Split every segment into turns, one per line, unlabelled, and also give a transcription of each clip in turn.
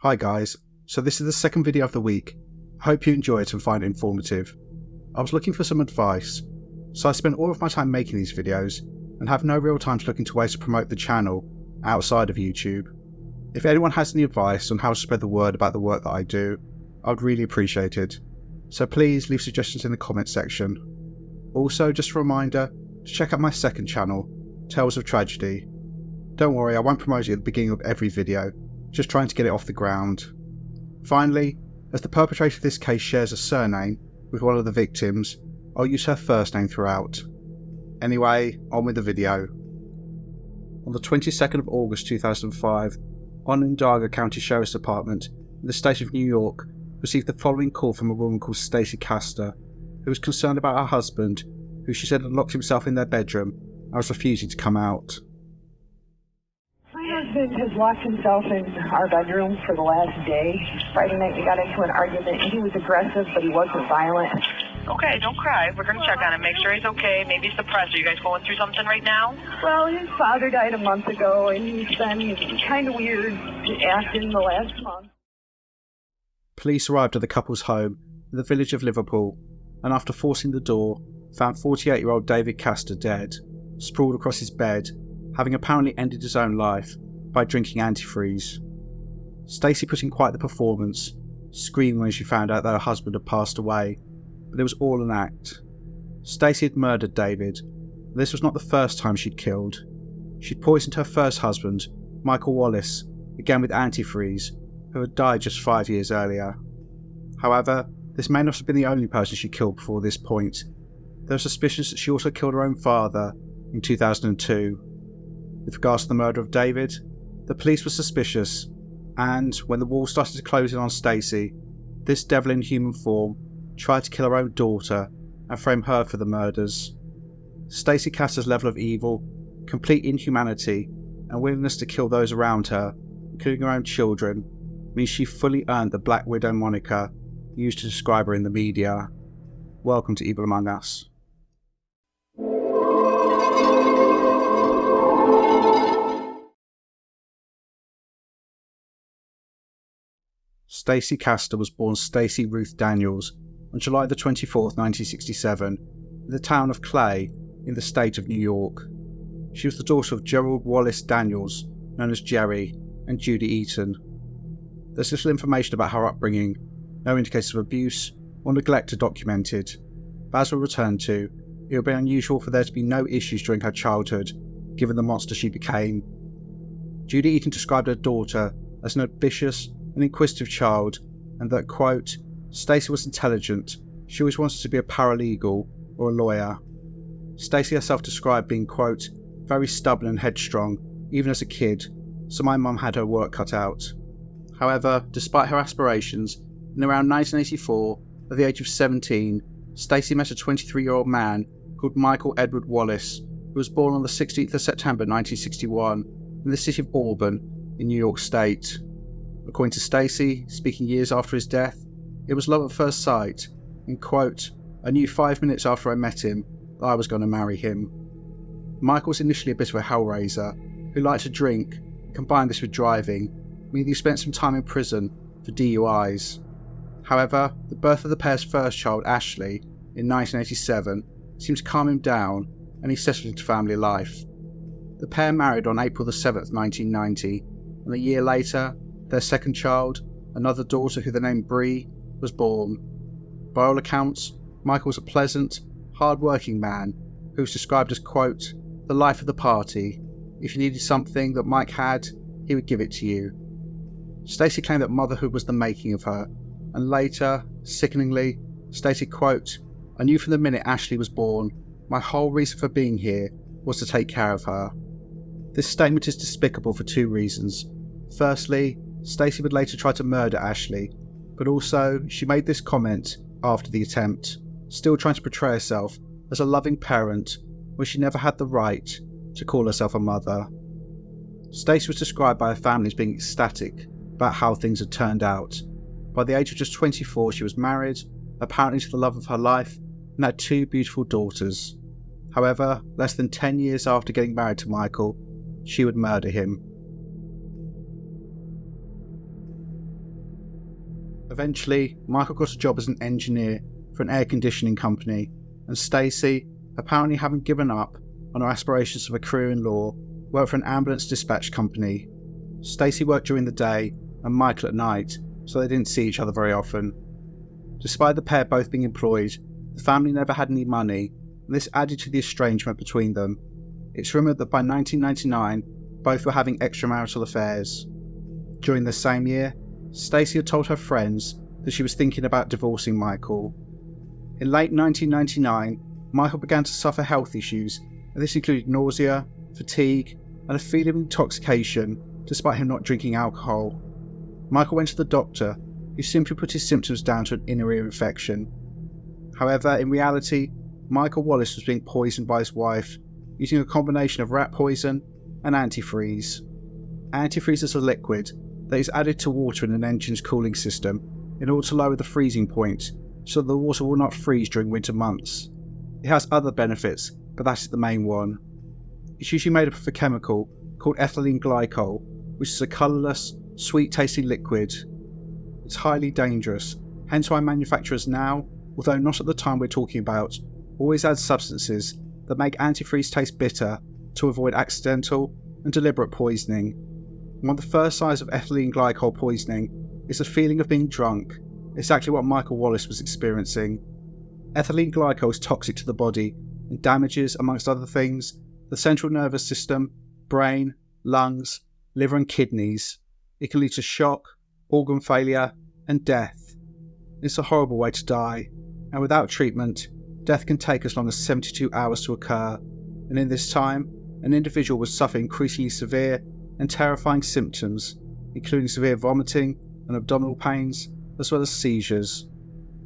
Hi guys, so this is the second video of the week. I hope you enjoy it and find it informative. I was looking for some advice, so I spent all of my time making these videos and have no real time to look into ways to promote the channel outside of YouTube. If anyone has any advice on how to spread the word about the work that I do, I would really appreciate it. So please leave suggestions in the comments section. Also, just a reminder to check out my second channel, Tales of Tragedy. Don't worry, I won't promote it at the beginning of every video, just trying to get it off the ground. Finally, as the perpetrator of this case shares a surname with one of the victims, I'll use her first name throughout. Anyway, on with the video. On the 22nd of August 2005, Onondaga County Sheriff's Department in the state of New York received the following call from a woman called Stacey Castor, who was concerned about her husband, who she said had locked himself in their bedroom and was refusing to come out.
My husband has locked himself in our bedroom for the last day. Friday night we got into an argument and he was aggressive, but he wasn't violent.
Okay, don't cry. We're going to check on him, make sure he's okay. Maybe he's depressed. Are you guys going through something right now?
Well, his father died a month ago and he's been kind of weird acting the last month.
Police arrived at the couple's home in the village of Liverpool and after forcing the door, found 48-year-old David Castor dead, sprawled across his bed, having apparently ended his own life by drinking antifreeze. Stacey put in quite the performance, screaming when she found out that her husband had passed away, but it was all an act. Stacey had murdered David, and this was not the first time she'd killed. She'd poisoned her first husband, Michael Wallace, again with antifreeze, who had died just 5 years earlier. However, this may not have been the only person she killed before this point. There are suspicions that she also killed her own father in 2002. With regards to the murder of David, the police were suspicious, and when the walls started to close in on Stacey, this devil in human form tried to kill her own daughter and frame her for the murders. Stacey Castor's level of evil, complete inhumanity, and willingness to kill those around her, including her own children, means she fully earned the Black Widow moniker used to describe her in the media. Welcome to Evil Among Us. Stacey Castor was born Stacey Ruth Daniels on July the 24th, 1967, in the town of Clay in the state of New York. She was the daughter of Gerald Wallace Daniels, known as Jerry, and Judy Eaton. There's little information about her upbringing, no indicators of abuse or neglect are documented, but as we'll return to, it would be unusual for there to be no issues during her childhood, given the monster she became. Judy Eaton described her daughter as an ambitious and inquisitive child, and that, quote, Stacey was intelligent, she always wanted to be a paralegal or a lawyer. Stacey herself described being, quote, very stubborn and headstrong, even as a kid, so my mum had her work cut out. However, despite her aspirations, in around 1984, at the age of 17, Stacey met a 23-year-old man called Michael Edward Wallace, who was born on the 16th of September 1961 in the city of Auburn in New York State. According to Stacey, speaking years after his death, it was love at first sight, and quote, I knew 5 minutes after I met him that I was going to marry him. Michael was initially a bit of a hellraiser, who liked to drink, and combined this with driving, meaning he spent some time in prison for DUIs. However, the birth of the pair's first child, Ashley, in 1987, seemed to calm him down, and he settled into family life. The pair married on April the 7th, 1990, and a year later, their second child, another daughter who they named Bree, was born. By all accounts, Michael was a pleasant, hard-working man who was described as, quote, the life of the party. If you needed something that Mike had, he would give it to you. Stacey claimed that motherhood was the making of her, and later, sickeningly, stated, quote, I knew from the minute Ashley was born, my whole reason for being here was to take care of her. This statement is despicable for two reasons. Firstly, Stacey would later try to murder Ashley, but also she made this comment after the attempt, still trying to portray herself as a loving parent when she never had the right to call herself a mother. Stacey was described by her family as being ecstatic about how things had turned out. By the age of just 24, she was married, apparently to the love of her life, and had 2 beautiful daughters. However, less than 10 years after getting married to Michael, she would murder him. Eventually, Michael got a job as an engineer for an air conditioning company, and Stacey, apparently having given up on her aspirations of a career in law, worked for an ambulance dispatch company. Stacey worked during the day and Michael at night, so they didn't see each other very often. Despite the pair both being employed, the family never had any money, and this added to the estrangement between them. It's rumoured that by 1999, both were having extramarital affairs. During the same year, Stacey had told her friends that she was thinking about divorcing Michael. In late 1999, Michael began to suffer health issues, and this included nausea, fatigue, and a feeling of intoxication despite him not drinking alcohol. Michael went to the doctor, who simply put his symptoms down to an inner ear infection. However, in reality, Michael Wallace was being poisoned by his wife using a combination of rat poison and antifreeze. Antifreeze is a liquid that is added to water in an engine's cooling system in order to lower the freezing point so that the water will not freeze during winter months. It has other benefits, but that is the main one. It's usually made up of a chemical called ethylene glycol, which is a colourless, sweet-tasting liquid. It's highly dangerous, hence why manufacturers now, although not at the time we're talking about, always add substances that make antifreeze taste bitter to avoid accidental and deliberate poisoning. One of the first signs of ethylene glycol poisoning is the feeling of being drunk, exactly what Michael Wallace was experiencing. Ethylene glycol is toxic to the body and damages, amongst other things, the central nervous system, brain, lungs, liver and kidneys. It can lead to shock, organ failure, and death. It's a horrible way to die, and without treatment, death can take as long as 72 hours to occur, and in this time, an individual would suffer increasingly severe and terrifying symptoms, including severe vomiting and abdominal pains, as well as seizures.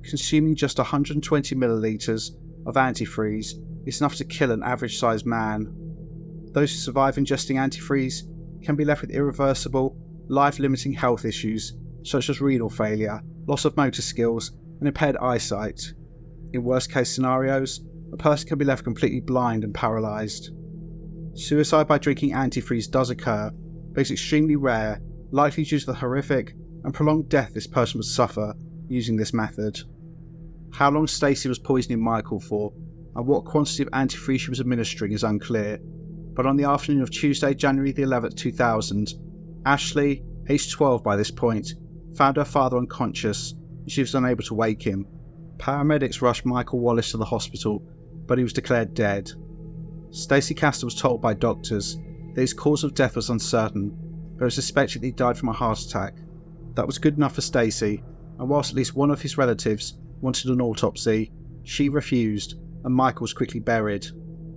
Consuming just 120 millilitres of antifreeze is enough to kill an average-sized man. Those who survive ingesting antifreeze can be left with irreversible, life-limiting health issues such as renal failure, loss of motor skills, and impaired eyesight. In worst-case scenarios, a person can be left completely blind and paralysed. Suicide by drinking antifreeze does occur, but it's extremely rare, likely due to the horrific and prolonged death this person would suffer using this method. How long Stacey was poisoning Michael for, and what quantity of antifreeze she was administering is unclear, but on the afternoon of Tuesday, January the 11th, 2000, Ashley, aged 12 by this point, found her father unconscious and she was unable to wake him. Paramedics rushed Michael Wallace to the hospital, but he was declared dead. Stacey Castor was told by doctors that his cause of death was uncertain, but it was suspected that he died from a heart attack. That was good enough for Stacey, and whilst at least one of his relatives wanted an autopsy, she refused, and Michael was quickly buried.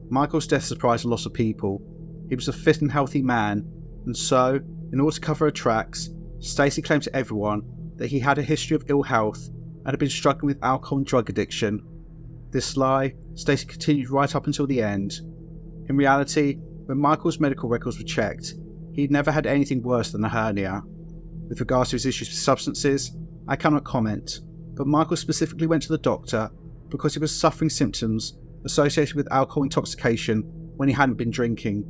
Michael's death surprised a lot of people. He was a fit and healthy man, and so, in order to cover her tracks, Stacey claimed to everyone that he had a history of ill health and had been struggling with alcohol and drug addiction. This lie, Stacey continued right up until the end. In reality, when Michael's medical records were checked, he'd never had anything worse than a hernia. With regards to his issues with substances, I cannot comment, but Michael specifically went to the doctor because he was suffering symptoms associated with alcohol intoxication when he hadn't been drinking.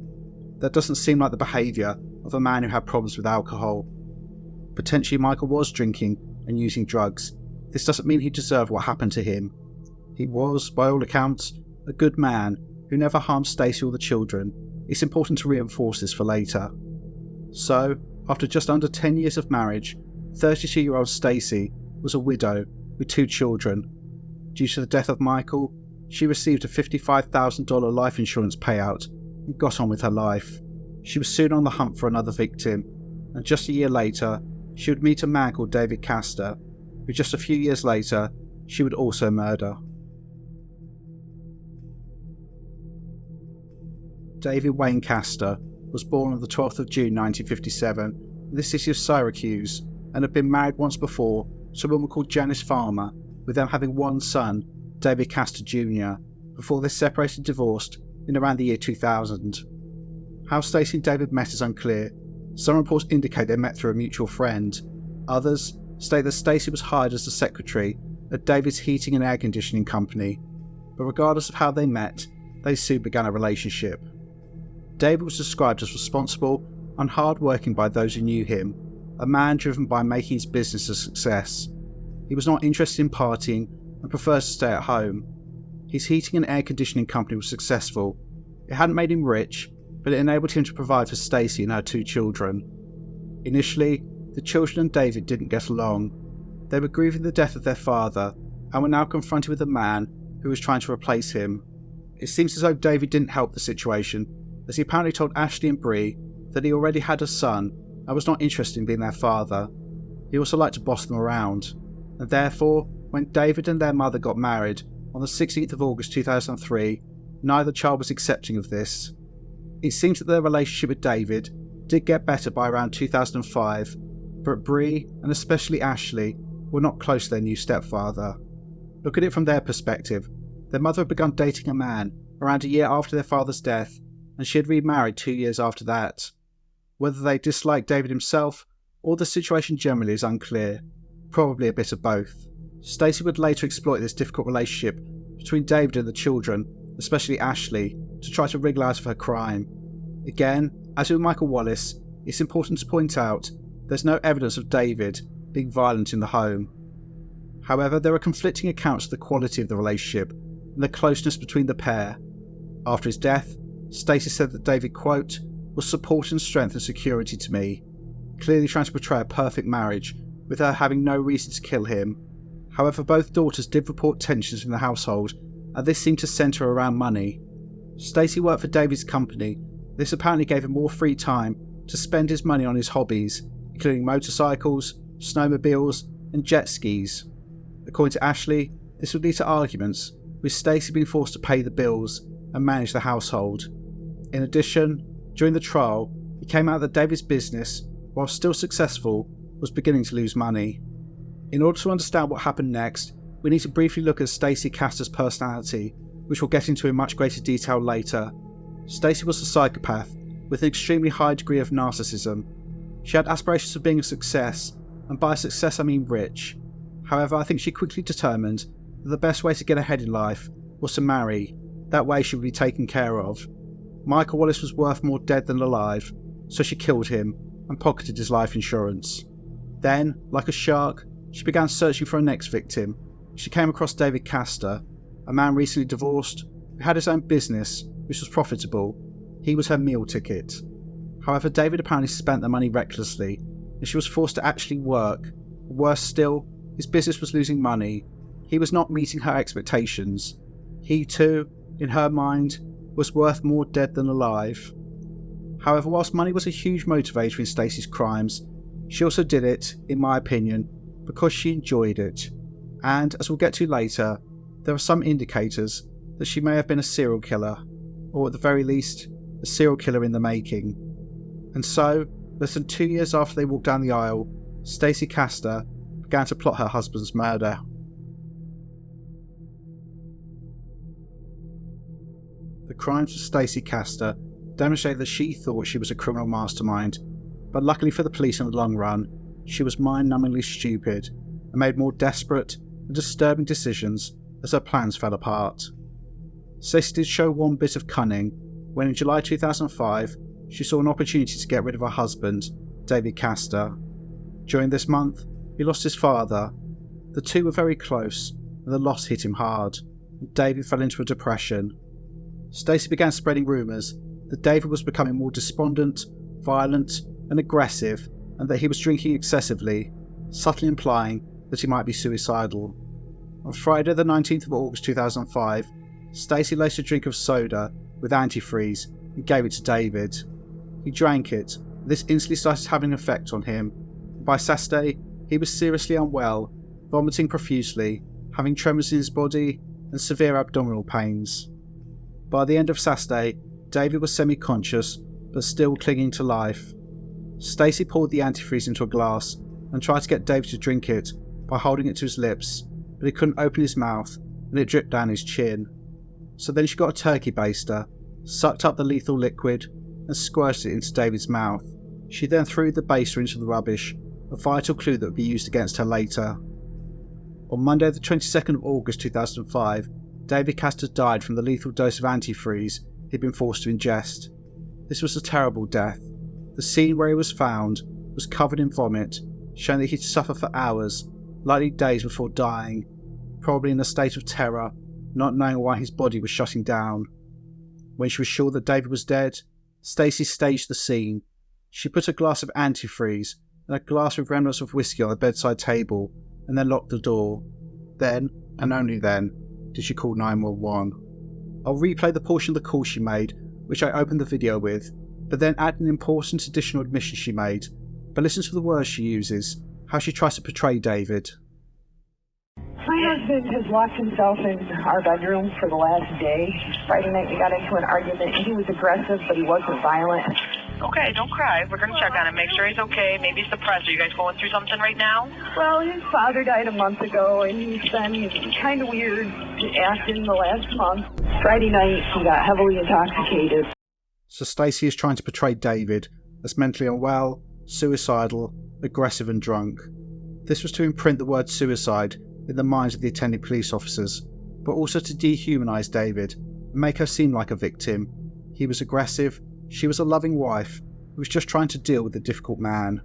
That doesn't seem like the behaviour of a man who had problems with alcohol. Potentially Michael was drinking and using drugs. This doesn't mean he deserved what happened to him. He was, by all accounts, a good man who never harmed Stacey or the children. It's important to reinforce this for later. So, after just under 10 years of marriage, 32-year-old Stacey was a widow with 2 children. Due to the death of Michael, she received a $55,000 life insurance payout and got on with her life. She was soon on the hunt for another victim, and just a year later, she would meet a man called David Castor, who just a few years later, she would also murder. David Wayne Castor was born on the 12th of June 1957 in the city of Syracuse and had been married once before to a woman called Janice Farmer, with them having one son, David Castor Jr., before they separated and divorced in around the year 2000. How Stacey and David met is unclear. Some reports indicate they met through a mutual friend. Others state that Stacey was hired as the secretary at David's heating and air conditioning company, but regardless of how they met, they soon began a relationship. David was described as responsible and hard-working by those who knew him, a man driven by making his business a success. He was not interested in partying and prefers to stay at home. His heating and air conditioning company was successful. It hadn't made him rich, but it enabled him to provide for Stacey and her 2 children. Initially, the children and David didn't get along. They were grieving the death of their father and were now confronted with a man who was trying to replace him. It seems as though David didn't help the situation, as he apparently told Ashley and Bree that he already had a son and was not interested in being their father. He also liked to boss them around, and therefore, when David and their mother got married on the 16th of August 2003, neither child was accepting of this. It seems that their relationship with David did get better by around 2005, but Bree, and especially Ashley, were not close to their new stepfather. Look at it from their perspective. Their mother had begun dating a man around a year after their father's death, and she had remarried 2 years after that. Whether they disliked David himself or the situation generally is unclear, probably a bit of both. Stacey would later exploit this difficult relationship between David and the children, especially Ashley, to try to wriggle out of her crime. Again, as with Michael Wallace, it's important to point out there's no evidence of David being violent in the home. However, there are conflicting accounts of the quality of the relationship and the closeness between the pair. After his death, Stacey said that David, quote, was support and strength and security to me, clearly trying to portray a perfect marriage with her having no reason to kill him. However, both daughters did report tensions in the household, and this seemed to centre around money. Stacey worked for David's company. This apparently gave him more free time to spend his money on his hobbies, including motorcycles, snowmobiles, and jet skis. According to Ashley, this would lead to arguments, with Stacey being forced to pay the bills and manage the household. In addition, during the trial, it came out that David's business, while still successful, was beginning to lose money. In order to understand what happened next, we need to briefly look at Stacey Castor's personality, which we'll get into in much greater detail later. Stacey was a psychopath with an extremely high degree of narcissism. She had aspirations of being a success, and by success I mean rich. However, I think she quickly determined that the best way to get ahead in life was to marry. That way she would be taken care of. Michael Wallace was worth more dead than alive, so she killed him and pocketed his life insurance. Then, like a shark, she began searching for her next victim. She came across David Castor, a man recently divorced who had his own business, which was profitable. He was her meal ticket. However, David apparently spent the money recklessly, and she was forced to actually work. Worse still, his business was losing money. He was not meeting her expectations. He too, in her mind, was worth more dead than alive. However, whilst money was a huge motivator in Stacey's crimes, she also did it, in my opinion, because she enjoyed it. And, as we'll get to later, there are some indicators that she may have been a serial killer, or at the very least, a serial killer in the making. And so, less than 2 years after they walked down the aisle, Stacey Castor began to plot her husband's murder. The crimes of Stacey Castor demonstrated that she thought she was a criminal mastermind, but luckily for the police in the long run, she was mind-numbingly stupid and made more desperate and disturbing decisions as her plans fell apart. Stacey did show one bit of cunning when in July 2005 she saw an opportunity to get rid of her husband, David Castor. During this month, he lost his father. The two were very close, and the loss hit him hard, and David fell into a depression. Stacey began spreading rumours that David was becoming more despondent, violent, and aggressive, and that he was drinking excessively, subtly implying that he might be suicidal. On Friday the 19th of August 2005, Stacey laced a drink of soda with antifreeze and gave it to David. He drank it, and this instantly started having an effect on him. By Saturday, he was seriously unwell, vomiting profusely, having tremors in his body, and severe abdominal pains. By the end of Saturday, David was semi-conscious, but still clinging to life. Stacey poured the antifreeze into a glass and tried to get David to drink it by holding it to his lips, but he couldn't open his mouth and it dripped down his chin. So then she got a turkey baster, sucked up the lethal liquid and squirted it into David's mouth. She then threw the baster into the rubbish, a vital clue that would be used against her later. On Monday the 22nd of August 2005, David Castor died from the lethal dose of antifreeze he'd been forced to ingest. This was a terrible death. The scene where he was found was covered in vomit, showing that he'd suffered for hours, likely days before dying, probably in a state of terror, not knowing why his body was shutting down. When she was sure that David was dead, Stacey staged the scene. She put a glass of antifreeze and a glass with remnants of whiskey on the bedside table, and then locked the door. Then, and only then, did she call 911. I'll replay the portion of the call she made, which I opened the video with, but then add an important additional admission she made. But listen to the words she uses, how she tries to portray David.
My husband has locked himself in our bedroom for the last day. Friday night we got into an argument. He was aggressive, but he wasn't violent.
Okay, don't cry. We're going to check on him, make sure he's okay. Maybe he's depressed. Are you guys going through something right now?
Well, his father died a month ago, and he's been kind of weird acting the last month. Friday night he got heavily intoxicated.
So Stacey is trying to portray David as mentally unwell, suicidal, aggressive and drunk. This was to imprint the word suicide in the minds of the attending police officers, but also to dehumanise David and make her seem like a victim. He was aggressive, she was a loving wife who was just trying to deal with a difficult man.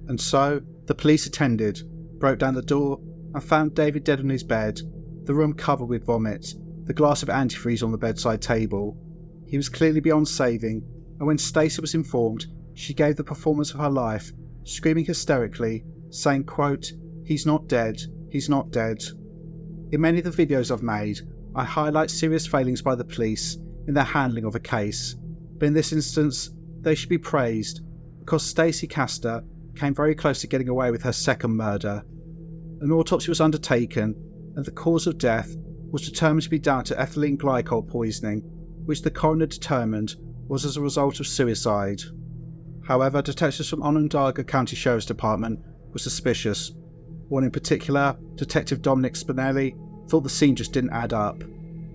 And so, the police attended, broke down the door and found David dead on his bed, the room covered with vomit, the glass of antifreeze on the bedside table. He was clearly beyond saving, and when Stacey was informed, she gave the performance of her life, screaming hysterically, saying, quote, "He's not dead. He's not dead." In many of the videos I've made, I highlight serious failings by the police in their handling of a case, but in this instance, they should be praised because Stacey Castor came very close to getting away with her second murder. An autopsy was undertaken, and the cause of death was determined to be down to ethylene glycol poisoning, which the coroner determined was as a result of suicide. However, detectives from Onondaga County Sheriff's Department were suspicious. One in particular, Detective Dominic Spinelli, thought the scene just didn't add up.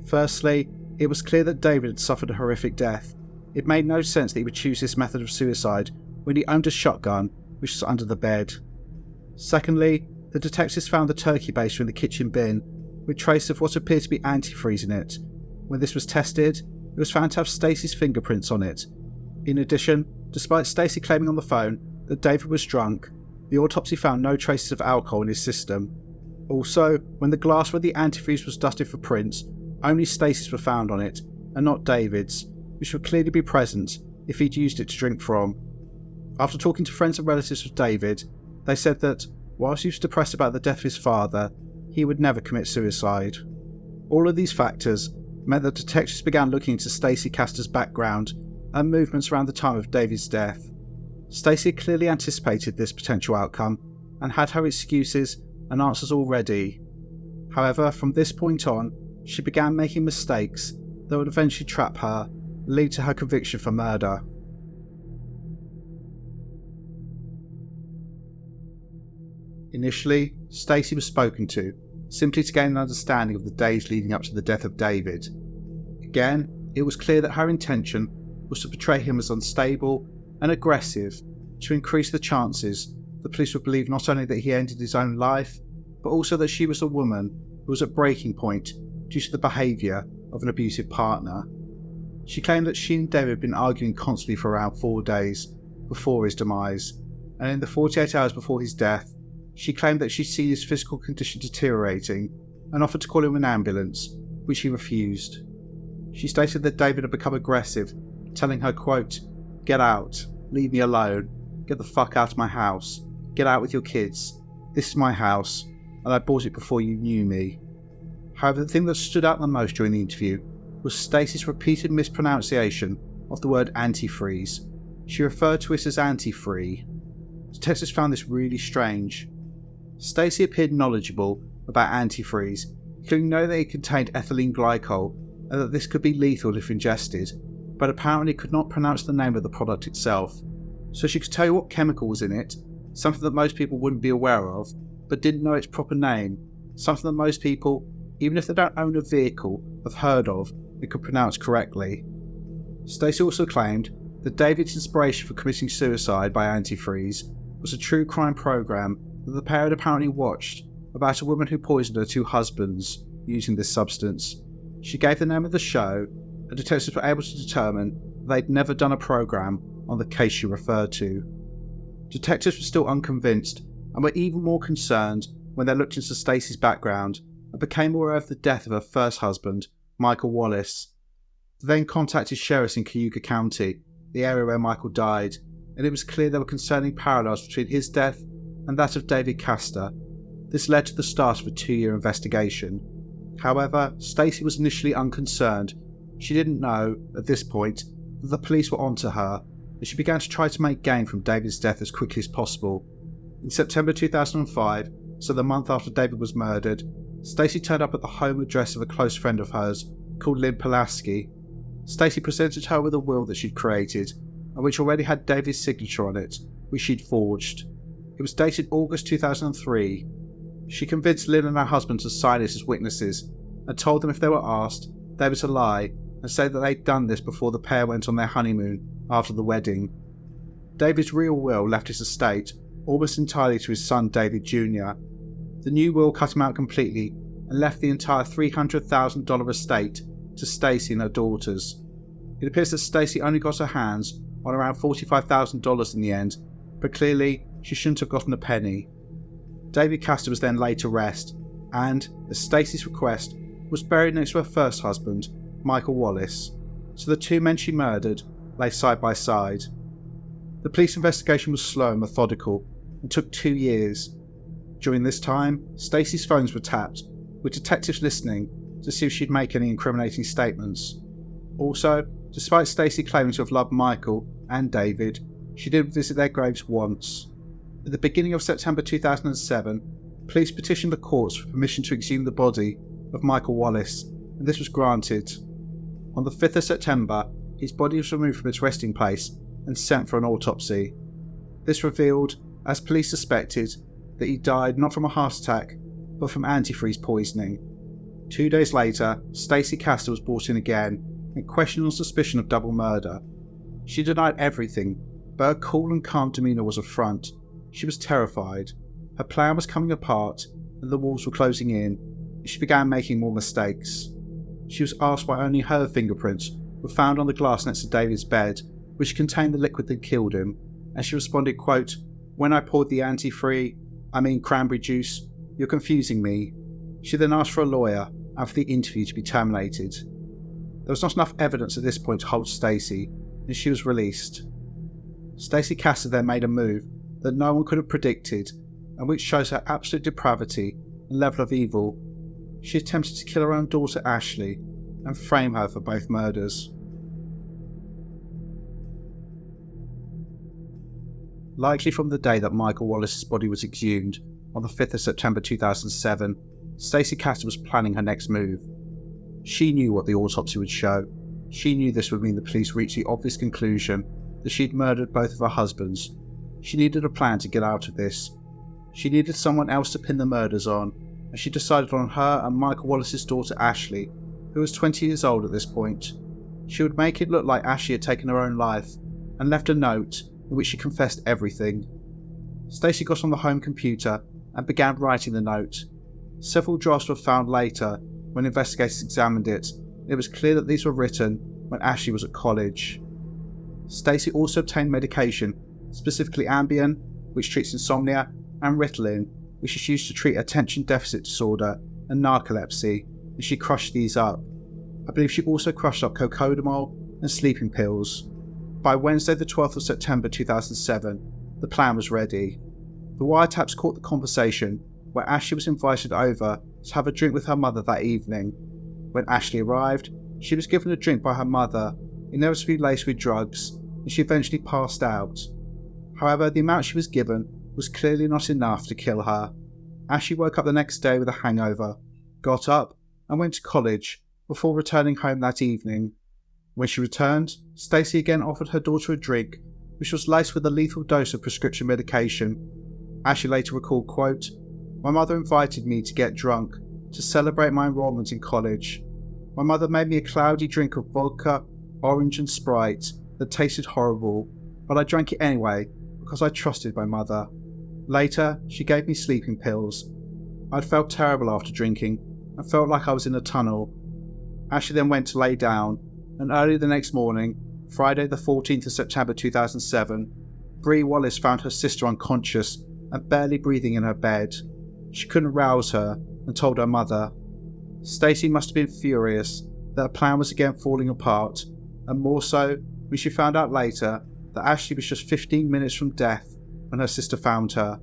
Firstly, it was clear that David had suffered a horrific death. It made no sense that he would choose this method of suicide when he owned a shotgun, which was under the bed. Secondly, the detectives found the turkey baster in the kitchen bin, with traces of what appeared to be antifreeze in it. When this was tested, it was found to have Stacey's fingerprints on it. In addition, despite Stacey claiming on the phone that David was drunk, the autopsy found no traces of alcohol in his system. Also, when the glass where the antifreeze was dusted for prints, only Stacey's were found on it, and not David's, which would clearly be present if he'd used it to drink from. After talking to friends and relatives of David, they said that, whilst he was depressed about the death of his father, he would never commit suicide. All of these factors meant that detectives began looking into Stacey Castor's background and movements around the time of David's death. Stacey had clearly anticipated this potential outcome and had her excuses and answers all ready. However, from this point on, she began making mistakes that would eventually trap her, lead to her conviction for murder. Initially, Stacey was spoken to, simply to gain an understanding of the days leading up to the death of David. Again, it was clear that her intention was to portray him as unstable and aggressive to increase the chances the police would believe not only that he ended his own life, but also that she was a woman who was at breaking point due to the behaviour of an abusive partner. She claimed that she and David had been arguing constantly for around 4 days before his demise, and in the 48 hours before his death, she claimed that she'd seen his physical condition deteriorating and offered to call him an ambulance, which he refused. She stated that David had become aggressive, telling her, quote, "Get out, leave me alone, get the fuck out of my house, get out with your kids, this is my house, and I bought it before you knew me." However, the thing that stood out the most during the interview was Stacey's repeated mispronunciation of the word antifreeze. She referred to it as antifree. Detectives found this really strange. Stacey appeared knowledgeable about antifreeze, including knowing that it contained ethylene glycol and that this could be lethal if ingested, but apparently could not pronounce the name of the product itself. So she could tell you what chemical was in it, something that most people wouldn't be aware of, but didn't know its proper name, something that most people, even if they don't own a vehicle, have heard of and could pronounce correctly. Stacey also claimed that David's inspiration for committing suicide by antifreeze was a true crime program that the pair had apparently watched about a woman who poisoned her 2 husbands using this substance. She gave the name of the show, and detectives were able to determine they'd never done a program on the case she referred to. Detectives were still unconvinced and were even more concerned when they looked into Stacey's background and became aware of the death of her first husband, Michael Wallace. They then contacted sheriffs in Onondaga County, the area where Michael died, and it was clear there were concerning parallels between his death and that of David Castor. This led to the start of a 2-year investigation. However, Stacey was initially unconcerned. She didn't know, at this point, that the police were onto her, and she began to try to make gain from David's death as quickly as possible. In September 2005, so the month after David was murdered, Stacey turned up at the home address of a close friend of hers, called Lynn Pulaski. Stacey presented her with a will that she'd created, and which already had David's signature on it, which she'd forged. It was dated August 2003. She convinced Lynn and her husband to sign it as witnesses, and told them if they were asked, they were to lie and say that they'd done this before the pair went on their honeymoon after the wedding. David's real will left his estate almost entirely to his son David Jr. The new will cut him out completely and left the entire $300,000 estate to Stacey and her daughters. It appears that Stacey only got her hands on around $45,000 in the end, but clearly she shouldn't have gotten a penny. David Castor was then laid to rest and, at Stacey's request, was buried next to her first husband, Michael Wallace, so the two men she murdered lay side by side. The police investigation was slow and methodical and took 2 years. During this time, Stacey's phones were tapped, with detectives listening to see if she'd make any incriminating statements. Also, despite Stacey claiming to have loved Michael and David, she did visit their graves once. At the beginning of September 2007, police petitioned the courts for permission to exhume the body of Michael Wallace, and this was granted. On the 5th of September, his body was removed from its resting place and sent for an autopsy. This revealed, as police suspected, that he died not from a heart attack, but from antifreeze poisoning. 2 days later, Stacey Castor was brought in again and questioned on suspicion of double murder. She denied everything, but her cool and calm demeanour was a front. She was terrified. Her plan was coming apart, and the walls were closing in, and she began making more mistakes. She was asked why only her fingerprints were found on the glass next to David's bed, which contained the liquid that killed him, and she responded, quote, "When I poured the cranberry juice, you're confusing me." She then asked for a lawyer and for the interview to be terminated. There was not enough evidence at this point to hold Stacey, and she was released. Stacey Castor then made a move that no one could have predicted, and which shows her absolute depravity and level of evil. She attempted to kill her own daughter Ashley and frame her for both murders. Likely from the day that Michael Wallace's body was exhumed, on the 5th of September 2007, Stacey Castor was planning her next move. She knew what the autopsy would show. She knew this would mean the police reached the obvious conclusion that she'd murdered both of her husbands. She needed a plan to get out of this. She needed someone else to pin the murders on, and she decided on her and Michael Wallace's daughter Ashley, who was 20 years old at this point. She would make it look like Ashley had taken her own life and left a note in which she confessed everything. Stacey got on the home computer and began writing the note. Several drafts were found later when investigators examined it. It was clear that these were written when Ashley was at college. Stacey also obtained medication, specifically Ambien, which treats insomnia, and Ritalin, which is used to treat attention deficit disorder and narcolepsy, and she crushed these up. I believe she also crushed up cocodamol and sleeping pills. By Wednesday the 12th of September 2007, the plan was ready. The wiretaps caught the conversation where Ashley was invited over to have a drink with her mother that evening. When Ashley arrived, she was given a drink by her mother, inevitably laced with drugs, and she eventually passed out. However, the amount she was given was clearly not enough to kill her. Ashley woke up the next day with a hangover, got up, and went to college before returning home that evening. When she returned, Stacey again offered her daughter a drink, which was laced with a lethal dose of prescription medication. Ashley later recalled, quote, "My mother invited me to get drunk, to celebrate my enrollment in college. My mother made me a cloudy drink of vodka, orange and Sprite that tasted horrible, but I drank it anyway because I trusted my mother. Later, she gave me sleeping pills. I'd felt terrible after drinking and felt like I was in a tunnel." Ashley then went to lay down, and early the next morning, Friday the 14th of September 2007, Bree Wallace found her sister unconscious and barely breathing in her bed. She couldn't rouse her and told her mother. Stacey must have been furious that her plan was again falling apart, and more so when she found out later that Ashley was just 15 minutes from death when her sister found her.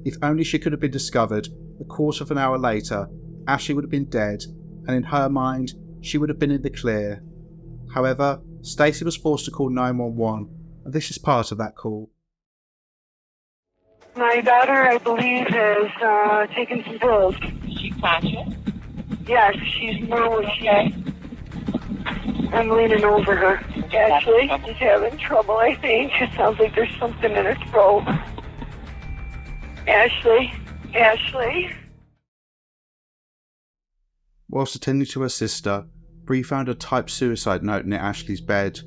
If only she could have been discovered a quarter of an hour later, Ashley would have been dead, and in her mind, she would have been in the clear. However, Stacey was forced to call 911, and this is part of that call.
My daughter, I believe, has taken some pills.
Is she conscious?
Yes, she's more okay. I'm leaning over her. Ashley is having trouble, I think. It sounds like there's something in her throat. Ashley.
Whilst attending to her sister, Bree found a typed suicide note near Ashley's bed,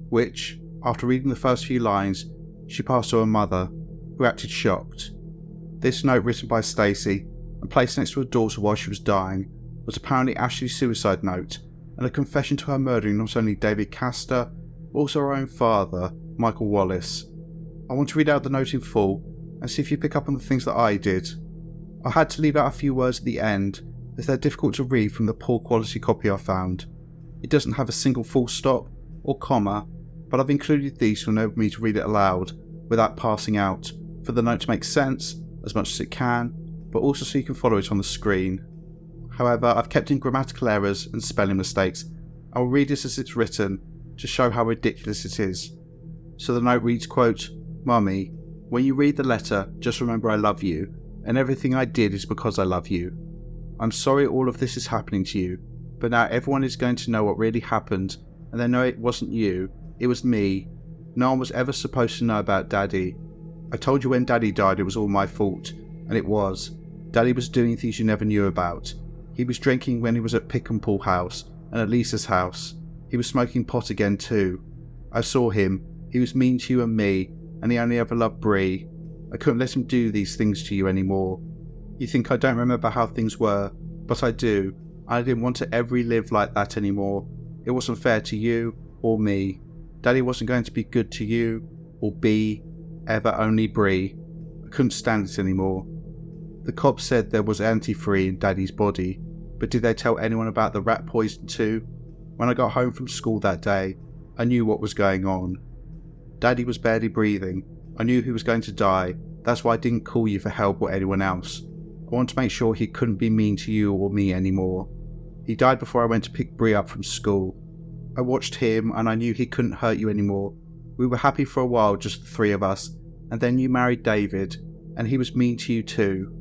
which, after reading the first few lines, she passed to her mother, who acted shocked. This note, written by Stacey and placed next to her daughter while she was dying, was apparently Ashley's suicide note and a confession to her murdering not only David Castor, but also her own father, Michael Wallace. I want to read out the note in full and see if you pick up on the things that I did. I had to leave out a few words at the end, as they're difficult to read from the poor quality copy I found. It doesn't have a single full stop or comma, but I've included these to enable me to read it aloud without passing out, for the note to make sense as much as it can, but also so you can follow it on the screen. However, I've kept in grammatical errors and spelling mistakes. I will read it as it's written to show how ridiculous it is. So the note reads, quote, "Mummy, when you read the letter, just remember I love you, and everything I did is because I love you. I'm sorry all of this is happening to you, but now everyone is going to know what really happened, and they know it wasn't you, it was me. No one was ever supposed to know about Daddy. I told you when Daddy died it was all my fault, and it was. Daddy was doing things you never knew about. He was drinking when he was at Pick and Pull house, and at Lisa's house. He was smoking pot again too. I saw him. He was mean to you and me, and he only ever loved Bree. I couldn't let him do these things to you anymore. You think I don't remember how things were, but I do. I didn't want to ever live like that anymore. It wasn't fair to you or me. Daddy wasn't going to be good to you or be ever only Bree. I couldn't stand it anymore. The cops said there was antifreeze in Daddy's body, but did they tell anyone about the rat poison too? When I got home from school that day, I knew what was going on. Daddy was barely breathing. I knew he was going to die. That's why I didn't call you for help or anyone else. I want to make sure he couldn't be mean to you or me anymore. He died before I went to pick Bree up from school. I watched him and I knew he couldn't hurt you anymore. We were happy for a while, just the three of us, and then you married David, and he was mean to you too.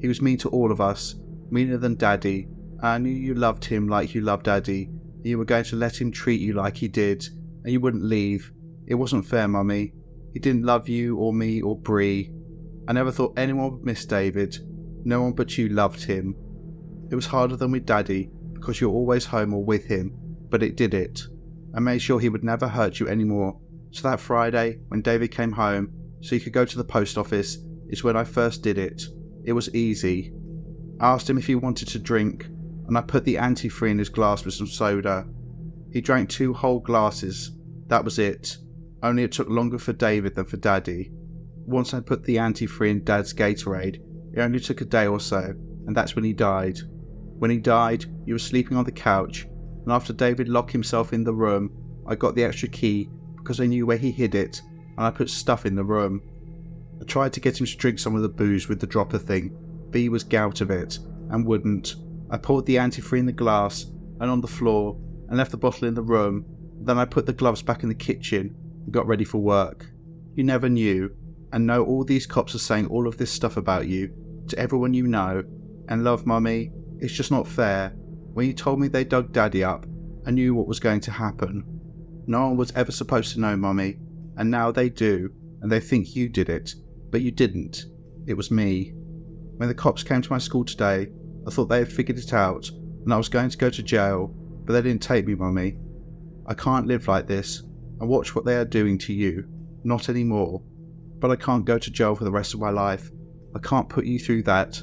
He was mean to all of us, meaner than Daddy. I knew you loved him like you loved Daddy, and you were going to let him treat you like he did, and you wouldn't leave. It wasn't fair, Mummy. He didn't love you or me or Bree. I never thought anyone would miss David. No one but you loved him. It was harder than with Daddy, because you're always home or with him, but it did it. I made sure he would never hurt you anymore. So that Friday, when David came home, so he could go to the post office, is when I first did it. It was easy. I asked him if he wanted to drink, and I put the antifreeze in his glass with some soda. He drank 2 whole glasses. That was it. Only it took longer for David than for Daddy. Once I put the antifreeze in Dad's Gatorade, it only took a day or so, and that's when he died. When he died, you were sleeping on the couch, and after David locked himself in the room, I got the extra key because I knew where he hid it, and I put stuff in the room. I tried to get him to drink some of the booze with the dropper thing, but he was gout of it, and wouldn't. I poured the antifreeze in the glass, and on the floor, and left the bottle in the room. Then I put the gloves back in the kitchen, and got ready for work. You never knew, and know all these cops are saying all of this stuff about you, to everyone you know, and love, Mummy, it's just not fair. When you told me they dug Daddy up, I knew what was going to happen. No one was ever supposed to know, Mummy, and now they do, and they think you did it, but you didn't. It was me. When the cops came to my school today, I thought they had figured it out, and I was going to go to jail, but they didn't take me, Mummy. I can't live like this, and watch what they are doing to you. Not anymore. But I can't go to jail for the rest of my life. I can't put you through that.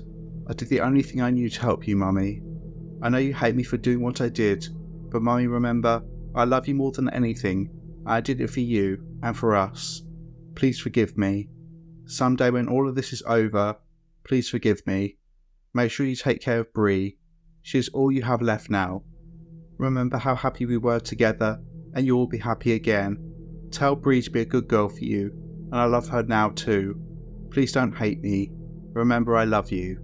I did the only thing I knew to help you, Mummy. I know you hate me for doing what I did, but Mummy, remember, I love you more than anything. I did it for you, and for us. Please forgive me. Someday when all of this is over, please forgive me. Make sure you take care of Bree. She is all you have left now. Remember how happy we were together, and you will be happy again. Tell Bree to be a good girl for you, and I love her now too. Please don't hate me. Remember I love you.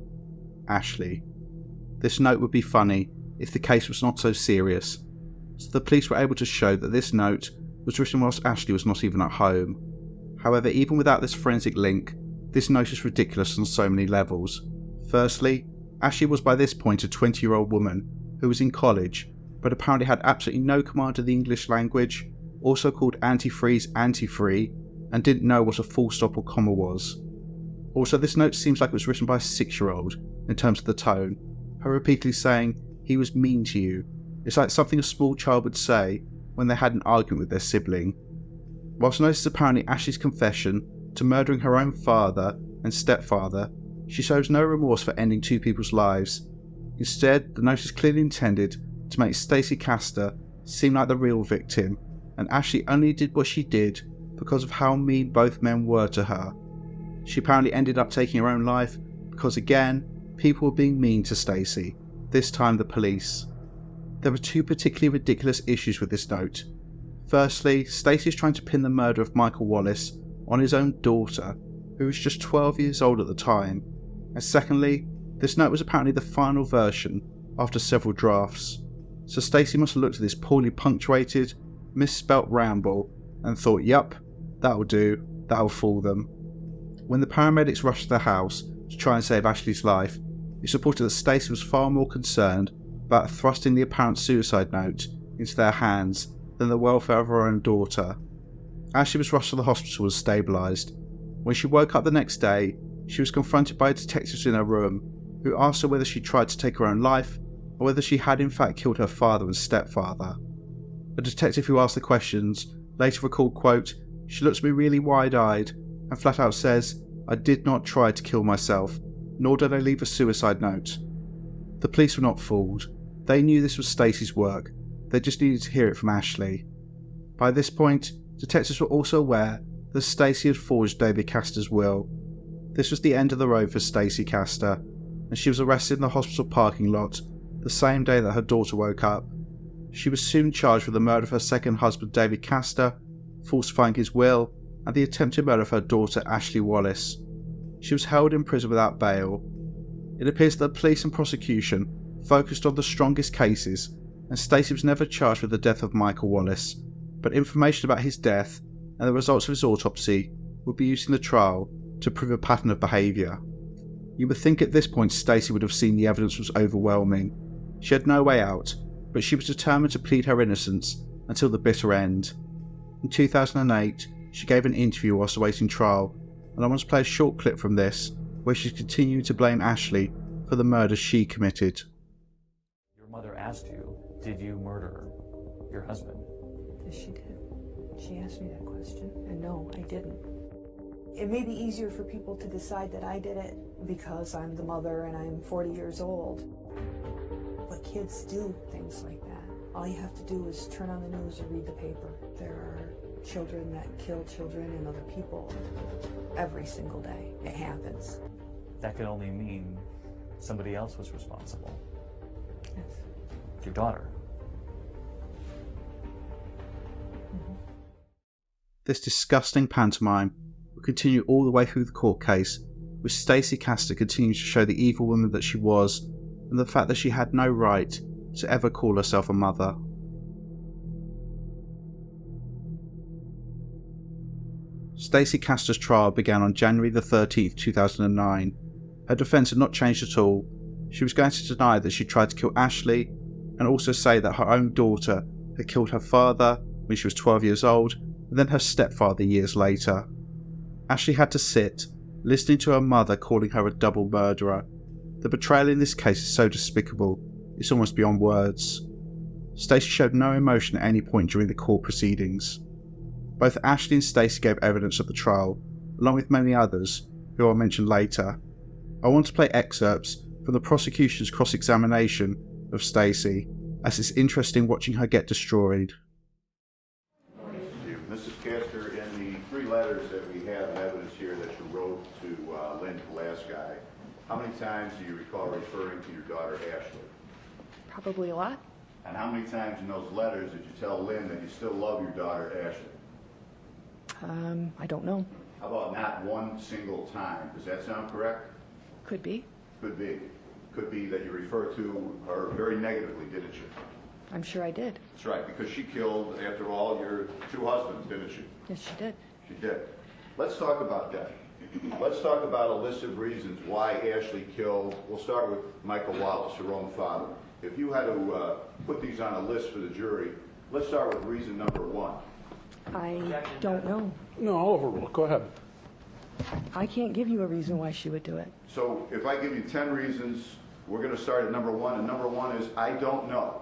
Ashley. This note would be funny if the case was not so serious, so the police were able to show that this note was written whilst Ashley was not even at home. However, even without this forensic link, this note is ridiculous on so many levels. Firstly, Ashley was by this point a 20-year-old woman who was in college, but apparently had absolutely no command of the English language, also called antifreeze anti-free, and didn't know what a full stop or comma was. Also, this note seems like it was written by a 6-year-old in terms of the tone, her repeatedly saying, "He was mean to you." It's like something a small child would say when they had an argument with their sibling. Whilst notice is apparently Ashley's confession to murdering her own father and stepfather, she shows no remorse for ending 2 people's lives. Instead, the note is clearly intended to make Stacey Castor seem like the real victim, and Ashley only did what she did because of how mean both men were to her. She apparently ended up taking her own life because, again, people were being mean to Stacey, this time the police. There are 2 particularly ridiculous issues with this note. Firstly, Stacey is trying to pin the murder of Michael Wallace on his own daughter, who was just 12 years old at the time. And secondly, this note was apparently the final version after several drafts. So Stacey must have looked at this poorly punctuated, misspelt ramble and thought, yup, that'll do, that'll fool them. When the paramedics rushed to the house to try and save Ashley's life, it's reported that Stacey was far more concerned about thrusting the apparent suicide note into their hands than the welfare of her own daughter. Ashley was rushed to the hospital and stabilised. When she woke up the next day, she was confronted by detectives in her room, who asked her whether she tried to take her own life, or whether she had in fact killed her father and stepfather. A detective who asked the questions later recalled, quote, "She looks at me really wide-eyed and flat out says, 'I did not try to kill myself, nor did I leave a suicide note.'" The police were not fooled. They knew this was Stacey's work. They just needed to hear it from Ashley. By this point, detectives were also aware that Stacey had forged David Castor's will. This was the end of the road for Stacey Castor, and she was arrested in the hospital parking lot the same day that her daughter woke up. She was soon charged with the murder of her second husband David Castor, falsifying his will, and the attempted murder of her daughter Ashley Wallace. She was held in prison without bail. It appears that the police and prosecution focused on the strongest cases, and Stacey was never charged with the death of Michael Wallace, but information about his death and the results of his autopsy would be used in the trial to prove a pattern of behaviour. You would think at this point Stacey would have seen the evidence was overwhelming. She had no way out, but she was determined to plead her innocence until the bitter end. In 2008, she gave an interview whilst awaiting trial, and I want to play a short clip from this, where she continued to blame Ashley for the murder she committed.
Your mother asked you, did you murder your husband?
Yes, she did. She asked me that question, and no, I didn't. It may be easier for people to decide that I did it because I'm the mother and I'm 40 years old. But kids do things like that. All you have to do is turn on the news or read the paper. There are children that kill children and other people every single day. It happens.
That could only mean somebody else was responsible.
Yes.
Your daughter.
This disgusting pantomime would continue all the way through the court case, with Stacey Castor continuing to show the evil woman that she was, and the fact that she had no right to ever call herself a mother. Stacey Castor's trial began on January the 13th, 2009. Her defence had not changed at all. She was going to deny that she tried to kill Ashley, and also say that her own daughter had killed her father when she was 12 years old, and then her stepfather years later. Ashley had to sit, listening to her mother calling her a double murderer. The betrayal in this case is so despicable, it's almost beyond words. Stacey showed no emotion at any point during the court proceedings. Both Ashley and Stacey gave evidence at the trial, along with many others, who I'll mention later. I want to play excerpts from the prosecution's cross-examination of Stacey, as it's interesting watching her get destroyed.
Mrs. Castor, in the 3 letters that we have in evidence here that you wrote to Lynn Pulaski, How many times do you recall referring to your daughter Ashley?
Probably a lot.
And how many times in those letters did you tell Lynn that you still love your daughter Ashley?
I don't know.
How about not one single time? Does that sound correct?
Could be.
Could be. Could be that you referred to her very negatively, didn't you?
I'm sure I did.
That's right, because she killed, after all, your two husbands, didn't she?
Yes, she did.
She did. Let's talk about that. Let's talk about a list of reasons why Ashley killed. We'll start with Michael Wallace, her own father. If you had to put these on a list for the jury, let's start with reason number one.
I don't know.
No, I'll overrule it. Go ahead.
I can't give you a reason why she would do it.
So if I give you 10 reasons, we're going to start at number one, and number one is I don't know.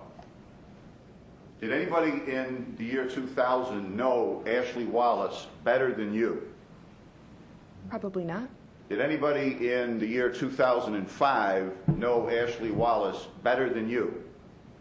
Did anybody in the year 2000 know Ashley Wallace better than you?
Probably not.
Did anybody in the year 2005 know Ashley Wallace better than you?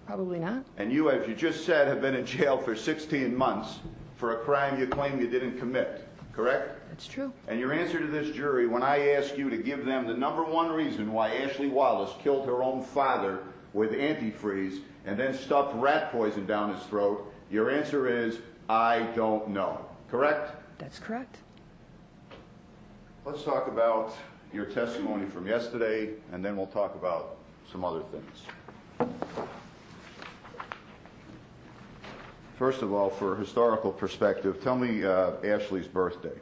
Probably not.
And you, as you just said, have been in jail for 16 months for a crime you claim you didn't commit, correct?
That's true.
And your answer to this jury, when I ask you to give them the number one reason why Ashley Wallace killed her own father with antifreeze and then stuffed rat poison down his throat, your answer is, I don't know, correct?
That's correct.
Let's talk about your testimony from yesterday, and then we'll talk about some other things. First of all, for historical perspective, tell me Ashley's birthday.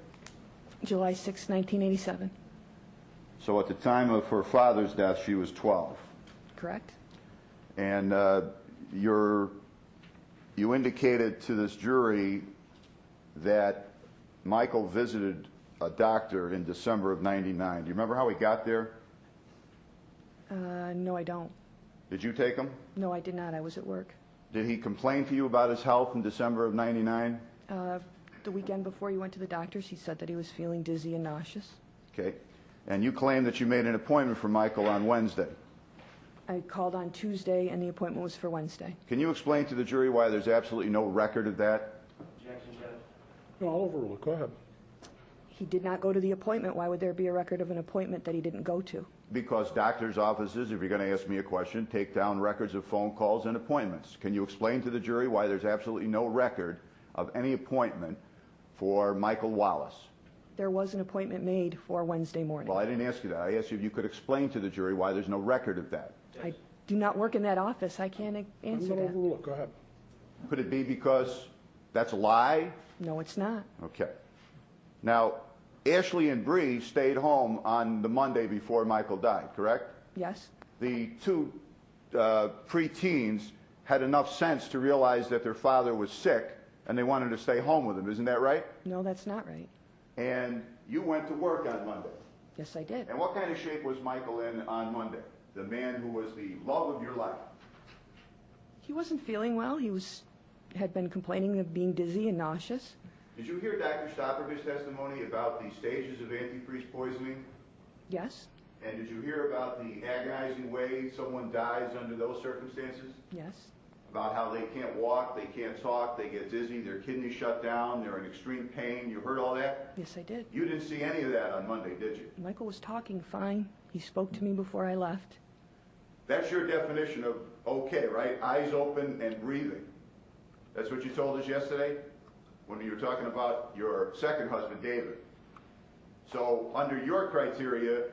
July 6, 1987.
So at the time of her father's death, she was 12.
Correct?
And you indicated to this jury that Michael visited a doctor in December of '99. Do you remember how he got there?
No, I don't.
Did you take him?
No, I did not. I was at work.
Did he complain to you about his health in December of '99?
The weekend before he went to the doctor's, he said that he was feeling dizzy and nauseous.
Okay. And you claim that you made an appointment for Michael on Wednesday.
I called on Tuesday, and the appointment was for Wednesday.
Can you explain to the jury why there's absolutely no record of that?
Objection, Judge.
No, I'll overrule it. Go ahead.
He did not go to the appointment. Why would there be a record of an appointment that he didn't go to?
Because doctors' offices, if you're going to ask me a question, take down records of phone calls and appointments. Can you explain to the jury why there's absolutely no record of any appointment for Michael Wallace?
There was an appointment made for Wednesday morning.
Well, I didn't ask you that. I asked you if you could explain to the jury why there's no record of that.
I do not work in that office. I can't
I'm
answer
going to
that.
overrule it. Go ahead.
Could it be because that's a lie?
No, it's not.
Okay. Now, Ashley and Bree stayed home on the Monday before Michael died, correct?
Yes?
The two preteens had enough sense to realize that their father was sick and they wanted to stay home with him. Isn't that right?
No, that's not right.
And you went to work on Monday.
Yes, I did.
And what kind of shape was Michael in on Monday? The man who was the love of your life.
He wasn't feeling well. He had been complaining of being dizzy and nauseous.
Did you hear Dr. Stopper's testimony about the stages of antifreeze poisoning?
Yes?
And did you hear about the agonizing way someone dies under those circumstances?
Yes?
About how they can't walk, they can't talk, they get dizzy, their kidneys shut down, they're in extreme pain. You heard all that?
Yes, I did.
You didn't see any of that on Monday, did you?
Michael was talking fine. He spoke to me before I left.
That's your definition of okay, right? Eyes open and breathing. That's what you told us yesterday when you were talking about your second husband, David. So under your criteria,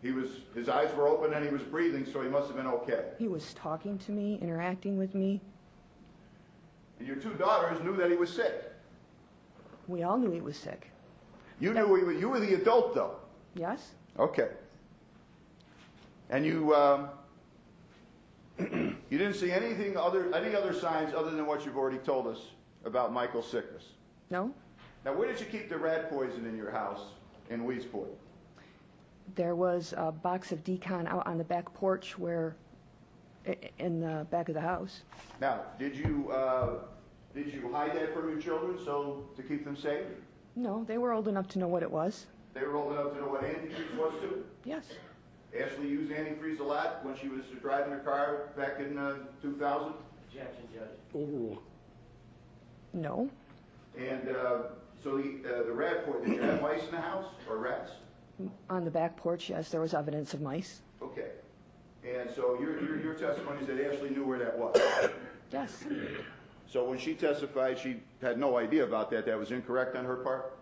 his eyes were open and he was breathing, so he must have been okay.
He was talking to me, interacting with me.
And your two daughters knew that he was sick.
We all knew he was sick.
You knew you were the adult, though.
Yes?
Okay. And you you didn't see any other signs other than what you've already told us about Michael's sickness.
No?
Now, where did you keep the rat poison in your house in Weedsport?
There was a box of decon out on the back porch in the back of the house.
Now, did you hide that from your children to keep them safe?
No, they were old enough to know what it was.
They were old enough to know what antifreeze was too?
Yes.
Ashley used antifreeze a lot when she was driving her car back in 2000?
Objection, Judge.
Overrule.
No.
And so the rat poison, did you have mice in the house or rats?
On the back porch, yes, there was evidence of mice.
Okay. And so your testimony is that Ashley knew where that was?
Yes.
So when she testified, she had no idea about that. That was incorrect on her part?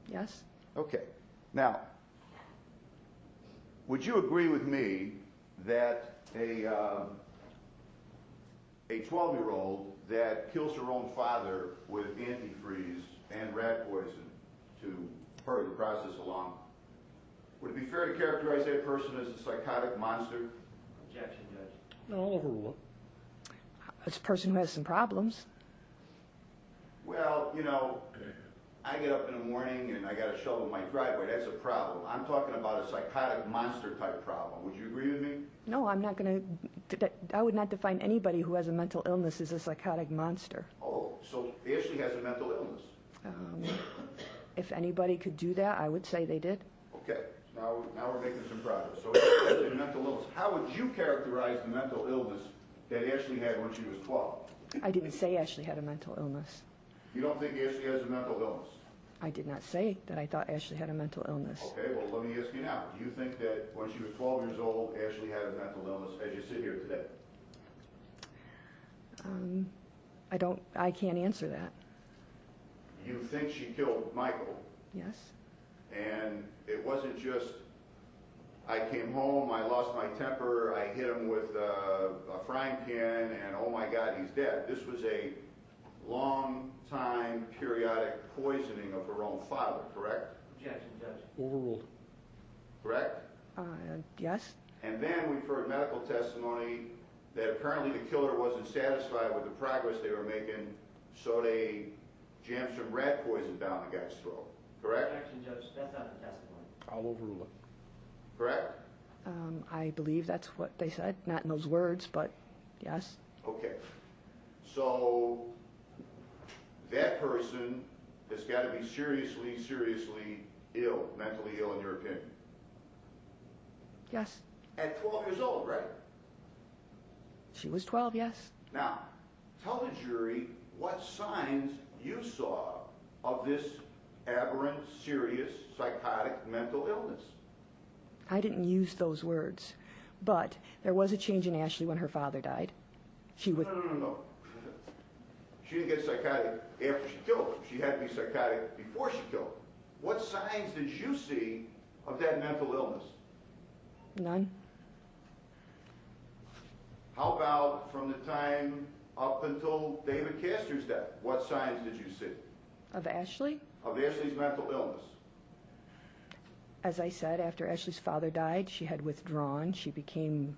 Yes.
Okay. Now, would you agree with me that a 12-year-old that kills her own father with antifreeze and rat poison to hurry the process along, would it be fair to characterize that person as a psychotic monster?
Objection, Judge.
No, I'll overrule it.
It's a person who has some problems.
Well, you know, I get up in the morning and I got to shovel my driveway. That's a problem. I'm talking about a psychotic monster type problem. Would you agree with me?
No, I'm not going to, I would not define anybody who has a mental illness as a psychotic monster.
Oh, so Ashley has a mental illness.
If anybody could do that, I would say they did.
Okay, now we're making some progress. So Ashley has a mental illness. How would you characterize the mental illness that Ashley had when she was 12?
I didn't say Ashley had a mental illness.
You don't think Ashley has a mental illness?
I did not say that I thought Ashley had a mental illness.
Okay, well, let me ask you now. Do you think that when she was 12 years old, Ashley had a mental illness as you sit here today?
I can't answer that.
You think she killed Michael,
Yes.
and it wasn't just, I came home, I lost my temper, I hit him with a frying pan, and oh my God, he's dead. This was a long time periodic poisoning of her own father, correct?
Objection, Judge.
Overruled.
Correct?
Yes.
And then we've heard medical testimony that apparently the killer wasn't satisfied with the progress they were making, so they jammed some rat poison down the guy's throat, correct?
Objection, Judge. That's not the testimony.
I'll overrule it.
Correct?
I believe that's what they said, not in those words, but yes.
Okay. So that person has got to be seriously ill, mentally ill in your opinion.
Yes.
At 12 years old, right?
She was 12, yes.
Now, tell the jury what signs you saw of this aberrant, serious, psychotic mental illness.
I didn't use those words, but there was a change in Ashley when her father died. She would.
No. She didn't get psychotic after she killed him. She had to be psychotic before she killed him. What signs did you see of that mental illness?
None.
How about from the time up until David Castor's death? What signs did you see
Of Ashley?
of Ashley's mental illness?
As I said, after Ashley's father died, she had withdrawn. She became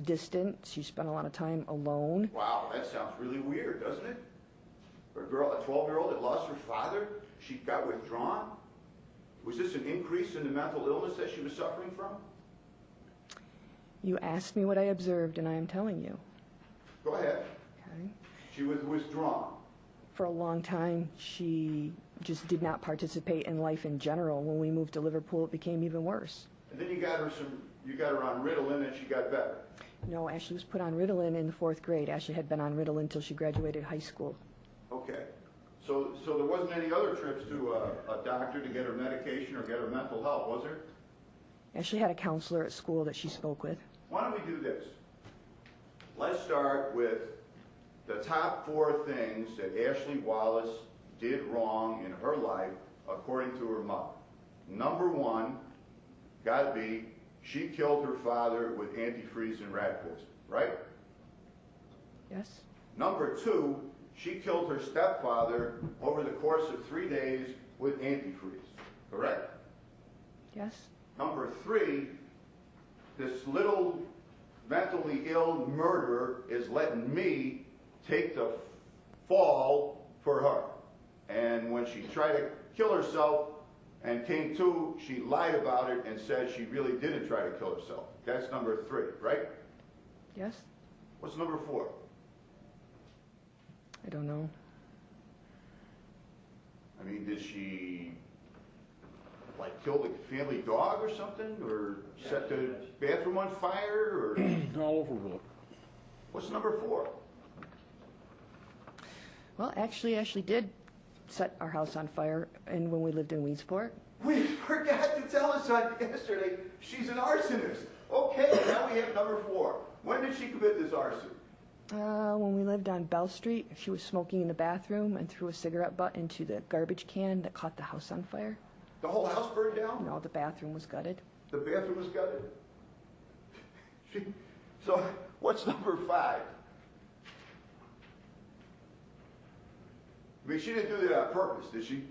distant. She spent a lot of time alone.
Wow, that sounds really weird, doesn't it? A girl, a 12-year-old that lost her father, she got withdrawn? Was this an increase in the mental illness that she was suffering from?
You asked me what I observed, and I am telling you.
Go ahead.
Okay.
She was withdrawn.
For a long time, she just did not participate in life in general. When we moved to Liverpool, it became even worse.
And then you got her on Ritalin and she got better.
No, Ashley was put on Ritalin in the 4th grade. Ashley had been on Ritalin until she graduated high school.
Okay. So there wasn't any other trips to a doctor to get her medication or get her mental health, was there?
Ashley had a counselor at school that she spoke with.
Why don't we do this? Let's start with the top 4 things that Ashley Wallace did wrong in her life according to her mother. Number 1, got to be, she killed her father with antifreeze and rat poison, right?
Yes?
Number 2, she killed her stepfather over the course of 3 days with antifreeze, correct?
Yes?
Number 3, this little mentally ill murderer is letting me take the fall for her. And when she tried to kill herself and came to, she lied about it and said she really didn't try to kill herself. That's number 3, right?
Yes?
What's number 4?
I don't know.
I mean, did she like kill the family dog or something, or set the bathroom on fire, or
I'll overrule it.
what's number 4?
Well, actually, Ashley did set our house on fire and when we lived in Weedsport.
We forgot to tell us on yesterday she's an arsonist. Okay, now we have number 4. When did she commit this arson?
When we lived on Bell Street, she was smoking in the bathroom and threw a cigarette butt into the garbage can that caught the house on fire.
The whole house burned down?
No, the bathroom was gutted.
The bathroom was gutted? So, what's number 5? I mean, she didn't do that on purpose, did she?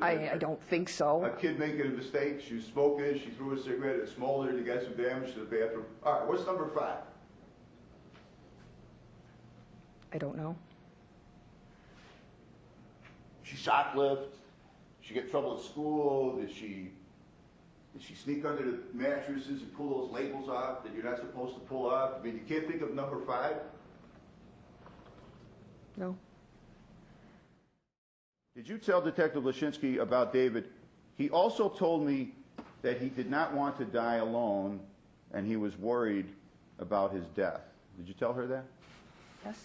I don't think so.
A kid making a mistake, she was smoking, she threw a cigarette, it smoldered, it got some damage to the bathroom. All right, what's number 5?
I don't know.
She shoplifted. She get in trouble at school. Did she sneak under the mattresses and pull those labels off that you're not supposed to pull off? I mean, you can't think of number 5?
No.
Did you tell Detective Lashinsky about David? He also told me that he did not want to die alone and he was worried about his death. Did you tell her that?
Yes.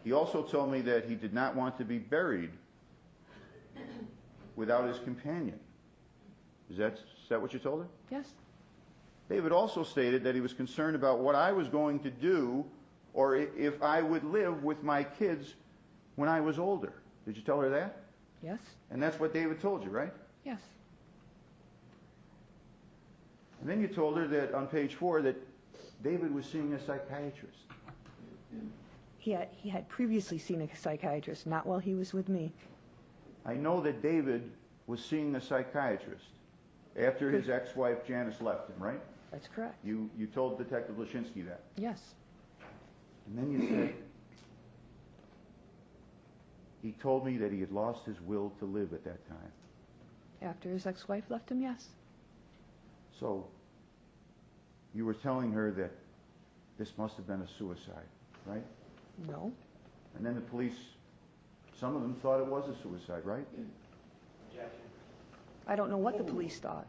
He also told me that he did not want to be buried without his companion. Is that what you told her?
Yes.
David also stated that he was concerned about what I was going to do or if I would live with my kids when I was older. Did you tell her that?
Yes.
And that's what David told you, right?
Yes.
And then you told her that on page 4 that David was seeing a psychiatrist.
He had previously seen a psychiatrist, not while he was with me.
I know that David was seeing a psychiatrist after his ex-wife Janice left him, right?
That's correct.
You told Detective Lashinsky that.
Yes.
And then you said, he told me that he had lost his will to live at that time.
After his ex-wife left him, yes.
So, you were telling her that this must have been a suicide, right?
No.
And then the police, some of them thought it was a suicide, right?
I don't know what the police thought.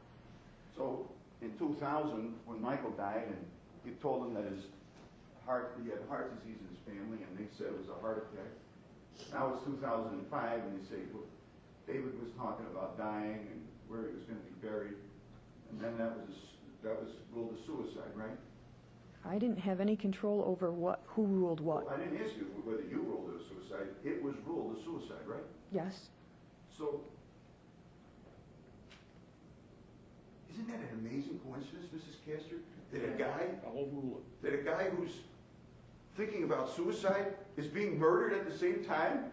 So, in 2000, when Michael died, and you told him that he had heart disease in his family, and they said it was a heart attack. Now it's 2005, and you say, well, David was talking about dying and where he was going to be buried, and then that was ruled a suicide, right?
I didn't have any control over who ruled what.
Well, I didn't ask you whether you ruled it a suicide. It was ruled a suicide, right?
Yes.
So, isn't that an amazing coincidence, Mrs. Castor? That a guy who's thinking about suicide is being murdered at the same time?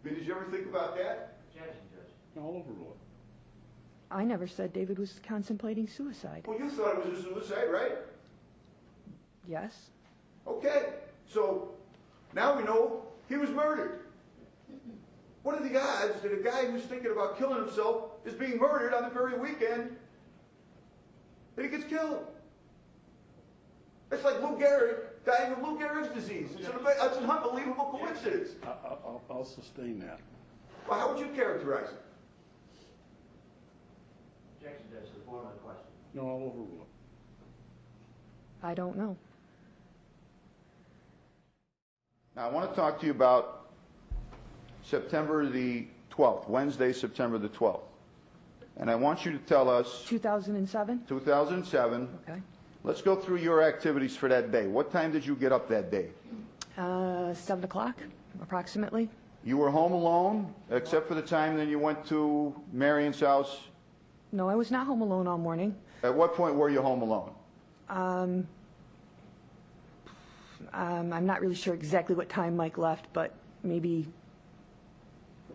I mean, did you ever think about that?
I'll overrule it.
I never said David was contemplating suicide.
Well, you thought it was a suicide, right?
Yes.
Okay, so now we know he was murdered. What are the odds that a guy who's thinking about killing himself is being murdered on the very weekend that he gets killed? It's like Lou Gehrig dying of Lou Gehrig's disease. It's an unbelievable coincidence.
I'll sustain that.
Well, how would you characterize it?
Objection, Judge, to the form of the question.
No, I'll overrule it.
I don't know.
Now, I want to talk to you about September the 12th, Wednesday, September the 12th. And I want you to tell us...
2007?
2007.
Okay.
Let's go through your activities for that day. What time did you get up that day?
7 o'clock, approximately.
You were home alone, except for the time then you went to Marion's house?
No, I was not home alone all morning.
At what point were you home alone?
I'm not really sure exactly what time Mike left, but maybe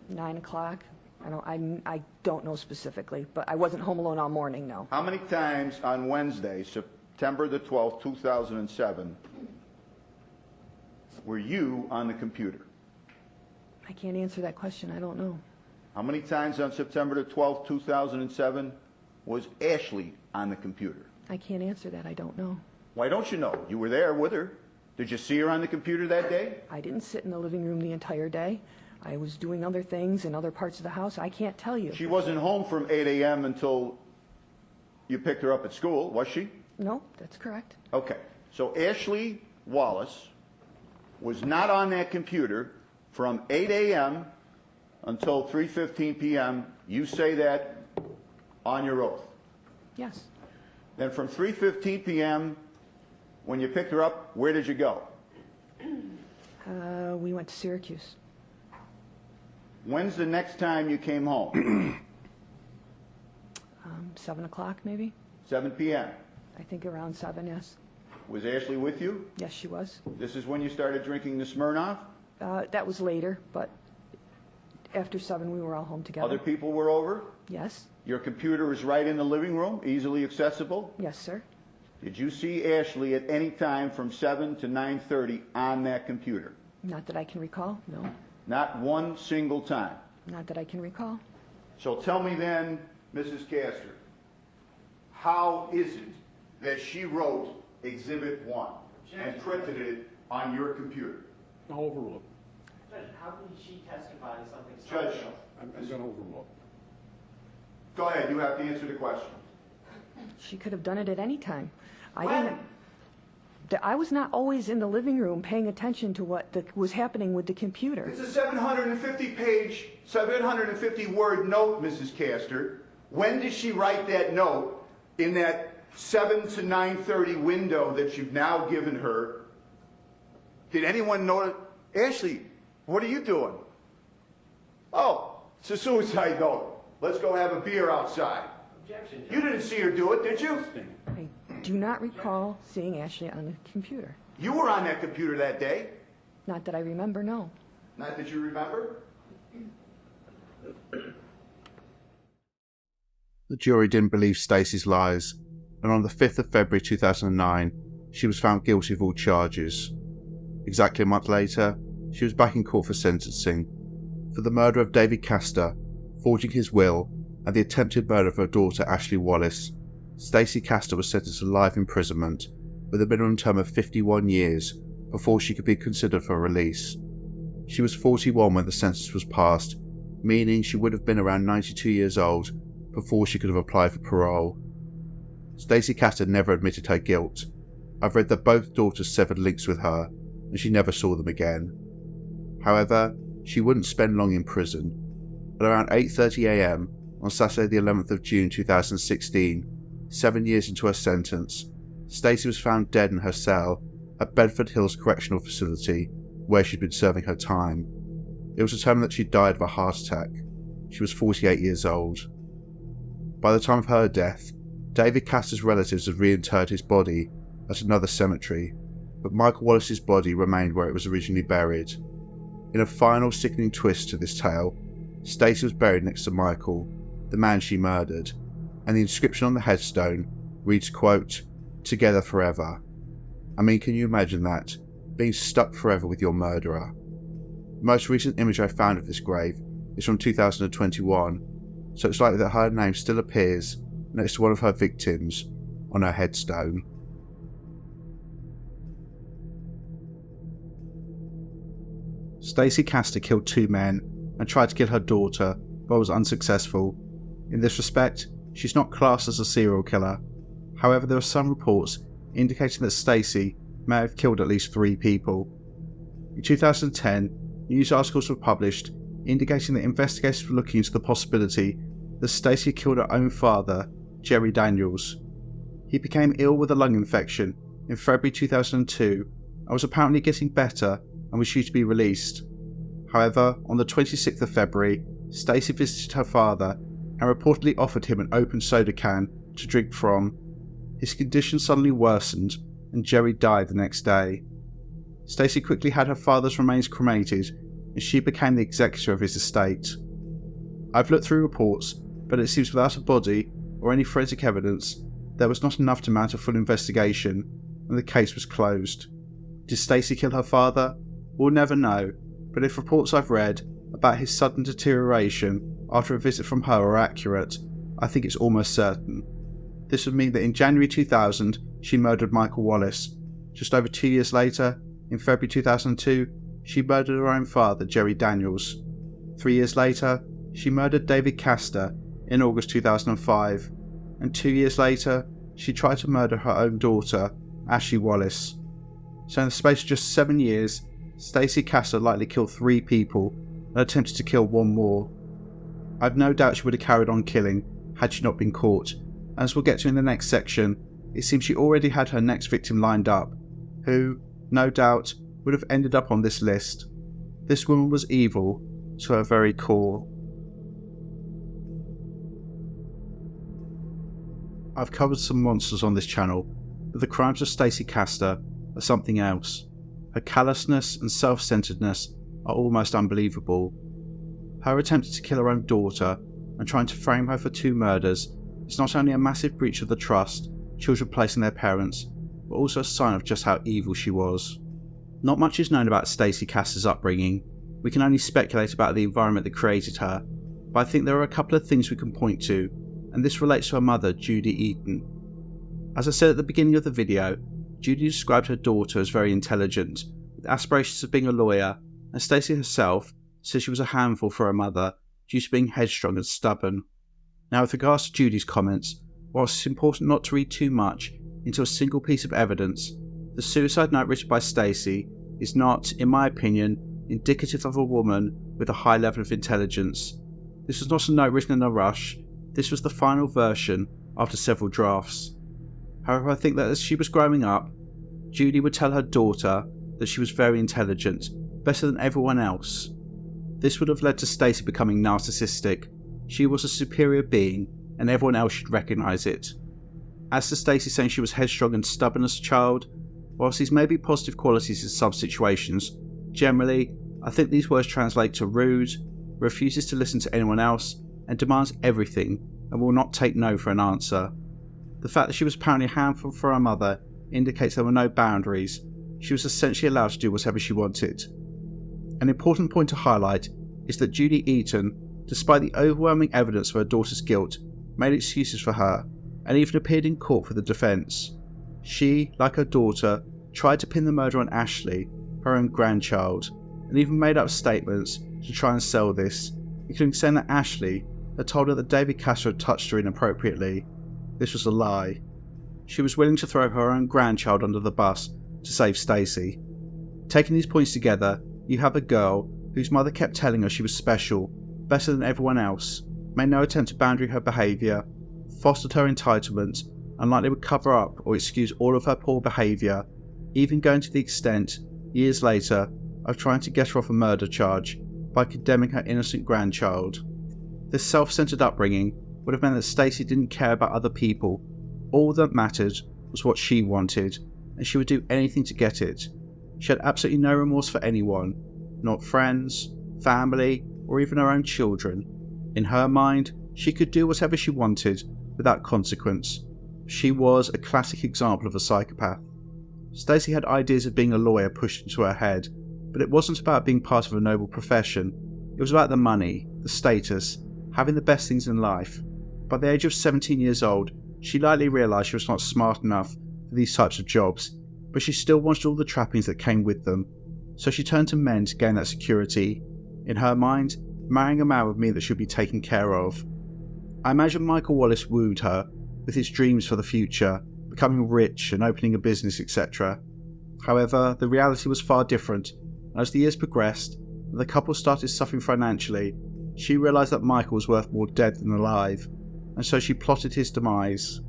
9 o'clock. I don't know specifically, but I wasn't home alone all morning, no.
How many times on Wednesday, September the 12th, 2007, were you on the computer?
I can't answer that question. I don't know.
How many times on September the 12th, 2007, was Ashley on the computer?
I can't answer that. I don't know.
Why don't you know? You were there with her. Did you see her on the computer that day?
I didn't sit in the living room the entire day. I was doing other things in other parts of the house. I can't tell you.
She wasn't home from 8 a.m. until you picked her up at school, was she?
No, that's correct.
Okay. So Ashley Wallace was not on that computer from 8 a.m. until 3:15 p.m. You say that on your oath.
Yes.
Then from 3:15 p.m., when you picked her up, where did you go?
We went to Syracuse.
When's the next time you came home?
7 o'clock maybe?
7 p.m.
I think around 7, yes.
Was Ashley with you?
Yes, she was.
This is when you started drinking the Smirnoff?
That was later, but after 7 we were all home together.
Other people were over?
Yes.
Your computer is right in the living room, easily accessible?
Yes, sir.
Did you see Ashley at any time from 7 to 9:30 on that computer?
Not that I can recall, no.
Not one single time.
Not that I can recall.
So tell me then, Mrs. Castor, how is it that she wrote Exhibit 1 and printed it on your computer?
I'll overrule it.
Judge, how can she testify to something?
Judge,
I'm going to overrule
go ahead, you have to answer the question.
She could have done it at any time.
When?
I was not always in the living room paying attention to what was happening with the computer.
It's a 750-page, 750-word note, Mrs. Castor. When did she write that note in that 7 to 9:30 window that you've now given her? Did anyone know it? Ashley, what are you doing? Oh, it's a suicide note. Let's go have a beer outside.
Objection, Judge.
You didn't see her do it, did you?
I do not recall seeing Ashley on the computer.
You were on that computer that day.
Not that I remember, no.
Not that you remember?
The jury didn't believe Stacey's lies, and on the 5th of February 2009, she was found guilty of all charges. Exactly a month later, she was back in court for sentencing for the murder of David Castor, forging his will, and the attempted murder of her daughter Ashley Wallace. Stacey Castor was sentenced to life imprisonment with a minimum term of 51 years before she could be considered for release. She was 41 when the sentence was passed, meaning she would have been around 92 years old before she could have applied for parole. Stacey Castor never admitted her guilt. I've read that both daughters severed links with her, and she never saw them again. However, she wouldn't spend long in prison. At around 8:30 a.m. on Saturday the 11th of June 2016, 7 years into her sentence, Stacey was found dead in her cell at Bedford Hills Correctional Facility, where she'd been serving her time. It was determined that she died of a heart attack. She was 48 years old. By the time of her death, David Castor's relatives had reinterred his body at another cemetery, but Michael Wallace's body remained where it was originally buried. In a final sickening twist to this tale, Stacey was buried next to Michael, the man she murdered, and the inscription on the headstone reads, quote, "Together forever." I mean, can you imagine that? Being stuck forever with your murderer. The most recent image I found of this grave is from 2021, so it's likely that her name still appears next to one of her victims on her headstone. Stacey Castor killed 2 men and tried to kill her daughter, but was unsuccessful. In this respect, she's not classed as a serial killer. However, there are some reports indicating that Stacey may have killed at least 3 people. In 2010, news articles were published indicating that investigators were looking into the possibility that Stacey killed her own father, Jerry Daniels. He became ill with a lung infection in February 2002 and was apparently getting better and was due to be released. However, on the 26th of February, Stacey visited her father and reportedly offered him an open soda can to drink from. His condition suddenly worsened and Jerry died the next day. Stacey quickly had her father's remains cremated and she became the executor of his estate. I've looked through reports, but it seems without a body or any forensic evidence, there was not enough to mount a full investigation and the case was closed. Did Stacey kill her father? We'll never know, but if reports I've read about his sudden deterioration after a visit from her are accurate, I think it's almost certain. This would mean that in January 2000, she murdered Michael Wallace. Just over 2 years later, in February 2002, she murdered her own father, Jerry Daniels. 3 years later, she murdered David Castor in August 2005, and 2 years later, she tried to murder her own daughter, Ashley Wallace. So in the space of just 7 years, Stacey Castor likely killed 3 people and attempted to kill one more. I've no doubt she would have carried on killing had she not been caught, and as we'll get to in the next section, it seems she already had her next victim lined up, who, no doubt, would have ended up on this list. This woman was evil to her very core. I've covered some monsters on this channel, but the crimes of Stacey Castor are something else. Her callousness and self-centeredness are almost unbelievable. Her attempt to kill her own daughter and trying to frame her for 2 murders is not only a massive breach of the trust children place in their parents, but also a sign of just how evil she was. Not much is known about Stacey Castor's upbringing. We can only speculate about the environment that created her, but I think there are a couple of things we can point to, and this relates to her mother, Judy Eaton. As I said at the beginning of the video, Judy described her daughter as very intelligent, with aspirations of being a lawyer, and Stacey herself says she was a handful for her mother due to being headstrong and stubborn. Now, with regards to Judy's comments, whilst it's important not to read too much into a single piece of evidence, the suicide note written by Stacey is not, in my opinion, indicative of a woman with a high level of intelligence. This was not a note written in a rush. This was the final version after several drafts. However, I think that as she was growing up, Judy would tell her daughter that she was very intelligent, better than everyone else. This would have led to Stacey becoming narcissistic. She was a superior being, and everyone else should recognise it. As to Stacey saying she was headstrong and stubborn as a child, whilst these may be positive qualities in some situations, generally, I think these words translate to rude, refuses to listen to anyone else, and demands everything, and will not take no for an answer. The fact that she was apparently a handful for her mother indicates there were no boundaries. She was essentially allowed to do whatever she wanted. An important point to highlight is that Judy Eaton, despite the overwhelming evidence of her daughter's guilt, made excuses for her, and even appeared in court for the defence. She, like her daughter, tried to pin the murder on Ashley, her own grandchild, and even made up statements to try and sell this, including saying that Ashley had told her that David Castor had touched her inappropriately. This was a lie. She was willing to throw her own grandchild under the bus to save Stacey. Taking these points together, you have a girl whose mother kept telling her she was special, better than everyone else, made no attempt to boundary her behaviour, fostered her entitlement, and likely would cover up or excuse all of her poor behaviour, even going to the extent, years later, of trying to get her off a murder charge by condemning her innocent grandchild. This self-centered upbringing would have meant that Stacey didn't care about other people. All that mattered was what she wanted, and she would do anything to get it. She had absolutely no remorse for anyone, not friends, family, or even her own children. In her mind, she could do whatever she wanted without consequence. She was a classic example of a psychopath. Stacey had ideas of being a lawyer pushed into her head, but it wasn't about being part of a noble profession. It was about the money, the status, having the best things in life. By the age of 17 years old, she likely realised she was not smart enough for these types of jobs, but she still wanted all the trappings that came with them. So she turned to men to gain that security. In her mind, marrying a man would mean that she would be taken care of. I imagine Michael Wallace wooed her with his dreams for the future, becoming rich and opening a business, etc. However, the reality was far different, and as the years progressed and the couple started suffering financially, she realised that Michael was worth more dead than alive, and so she plotted his demise.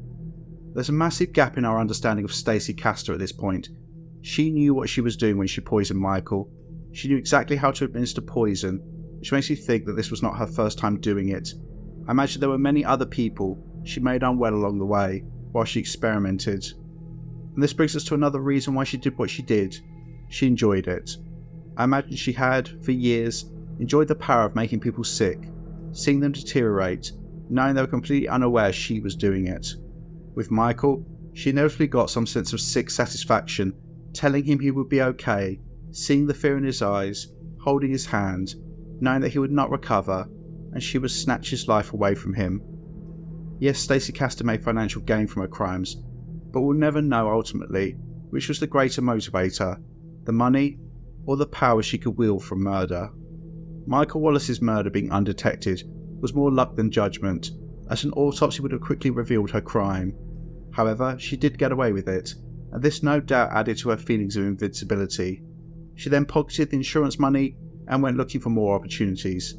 There's a massive gap in our understanding of Stacey Castor at this point. She knew what she was doing when she poisoned Michael. She knew exactly how to administer poison, which makes you think that this was not her first time doing it. I imagine there were many other people she made unwell along the way while she experimented. And this brings us to another reason why she did what she did. She enjoyed it. I imagine she had, for years, enjoyed the power of making people sick, seeing them deteriorate, knowing they were completely unaware she was doing it. With Michael, she inevitably got some sense of sick satisfaction, telling him he would be okay, seeing the fear in his eyes, holding his hand, knowing that he would not recover, and she would snatch his life away from him. Yes, Stacey Castor made financial gain from her crimes, but we'll never know ultimately which was the greater motivator, the money or the power she could wield from murder. Michael Wallace's murder being undetected was more luck than judgment, as an autopsy would have quickly revealed her crime. However, she did get away with it, and this no doubt added to her feelings of invincibility. She then pocketed the insurance money and went looking for more opportunities.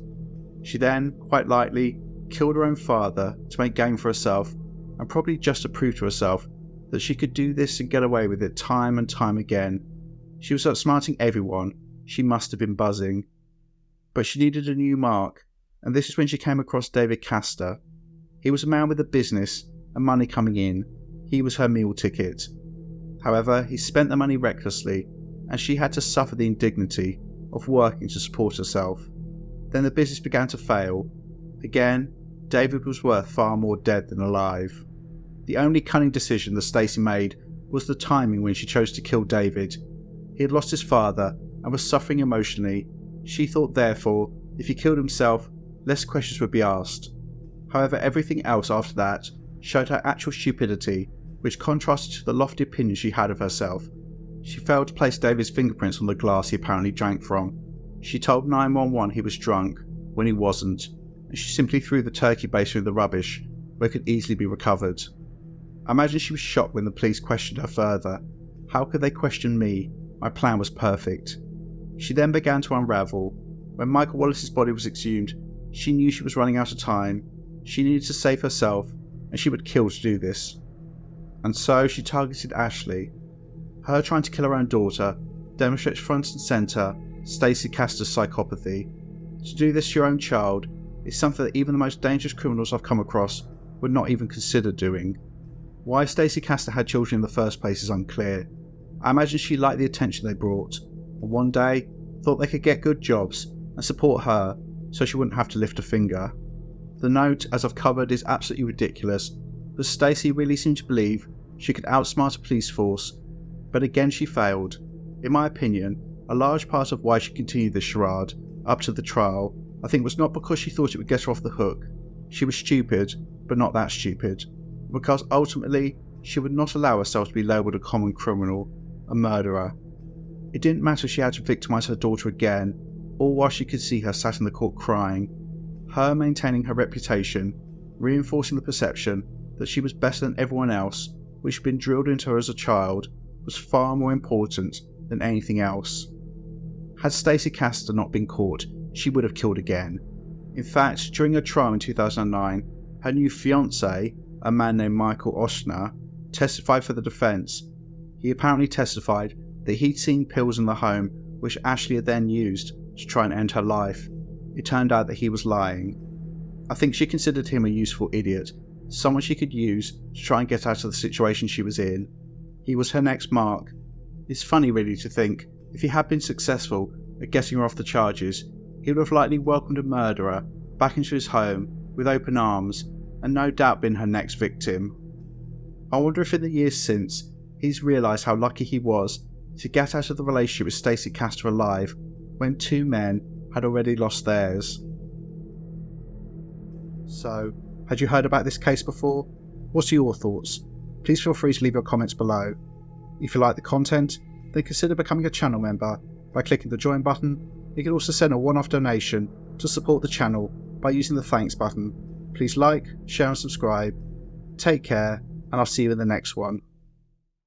She then, quite likely, killed her own father to make gain for herself, and probably just to prove to herself that she could do this and get away with it time and time again. She was outsmarting everyone. She must have been buzzing. But she needed a new mark, and this is when she came across David Castor. He was a man with a business and money coming in. He was her meal ticket. However, he spent the money recklessly, and she had to suffer the indignity of working to support herself. Then the business began to fail. Again, David was worth far more dead than alive. The only cunning decision that Stacey made was the timing when she chose to kill David. He had lost his father and was suffering emotionally. She thought therefore, if he killed himself, less questions would be asked. However, everything else after that showed her actual stupidity, which contrasted to the lofty opinion she had of herself. She failed to place David's fingerprints on the glass he apparently drank from. She told 911 he was drunk when he wasn't, and she simply threw the turkey baster in the rubbish where it could easily be recovered. I imagine she was shocked when the police questioned her further. How could they question me? My plan was perfect. She then began to unravel. When Michael Wallace's body was exhumed, she knew she was running out of time. She needed to save herself, and she would kill to do this. And so she targeted Ashley. Her trying to kill her own daughter demonstrates front and centre Stacey Castor's psychopathy. To do this to your own child is something that even the most dangerous criminals I've come across would not even consider doing. Why Stacey Castor had children in the first place is unclear. I imagine she liked the attention they brought, and one day thought they could get good jobs and support her so she wouldn't have to lift a finger. The note, as I've covered, is absolutely ridiculous, but Stacey really seemed to believe she could outsmart a police force, but again she failed. In my opinion, a large part of why she continued this charade up to the trial, I think, was not because she thought it would get her off the hook. She was stupid, but not that stupid, because ultimately she would not allow herself to be labelled a common criminal, a murderer. It didn't matter if she had to victimise her daughter again, or while she could see her sat in the court crying. Her maintaining her reputation, reinforcing the perception that she was better than everyone else, which had been drilled into her as a child, was far more important than anything else. Had Stacey Castor not been caught, she would have killed again. In fact, during her trial in 2009, her new fiancé, a man named Michael Wallace, testified for the defence. He apparently testified that he'd seen pills in the home which Ashley had then used to try and end her life. It turned out that he was lying. I think she considered him a useful idiot, someone she could use to try and get out of the situation she was in. He was her next mark. It's funny really to think, if he had been successful at getting her off the charges, he would have likely welcomed a murderer back into his home with open arms, and no doubt been her next victim. I wonder if in the years since, he's realised how lucky he was to get out of the relationship with Stacey Castor alive when two men had already lost theirs. So, had you heard about this case before? What are your thoughts? Please feel free to leave your comments below. If you like the content, then consider becoming a channel member by clicking the join button. You can also send a one-off donation to support the channel by using the thanks button. Please like, share and subscribe. Take care, and I'll see you in the next one.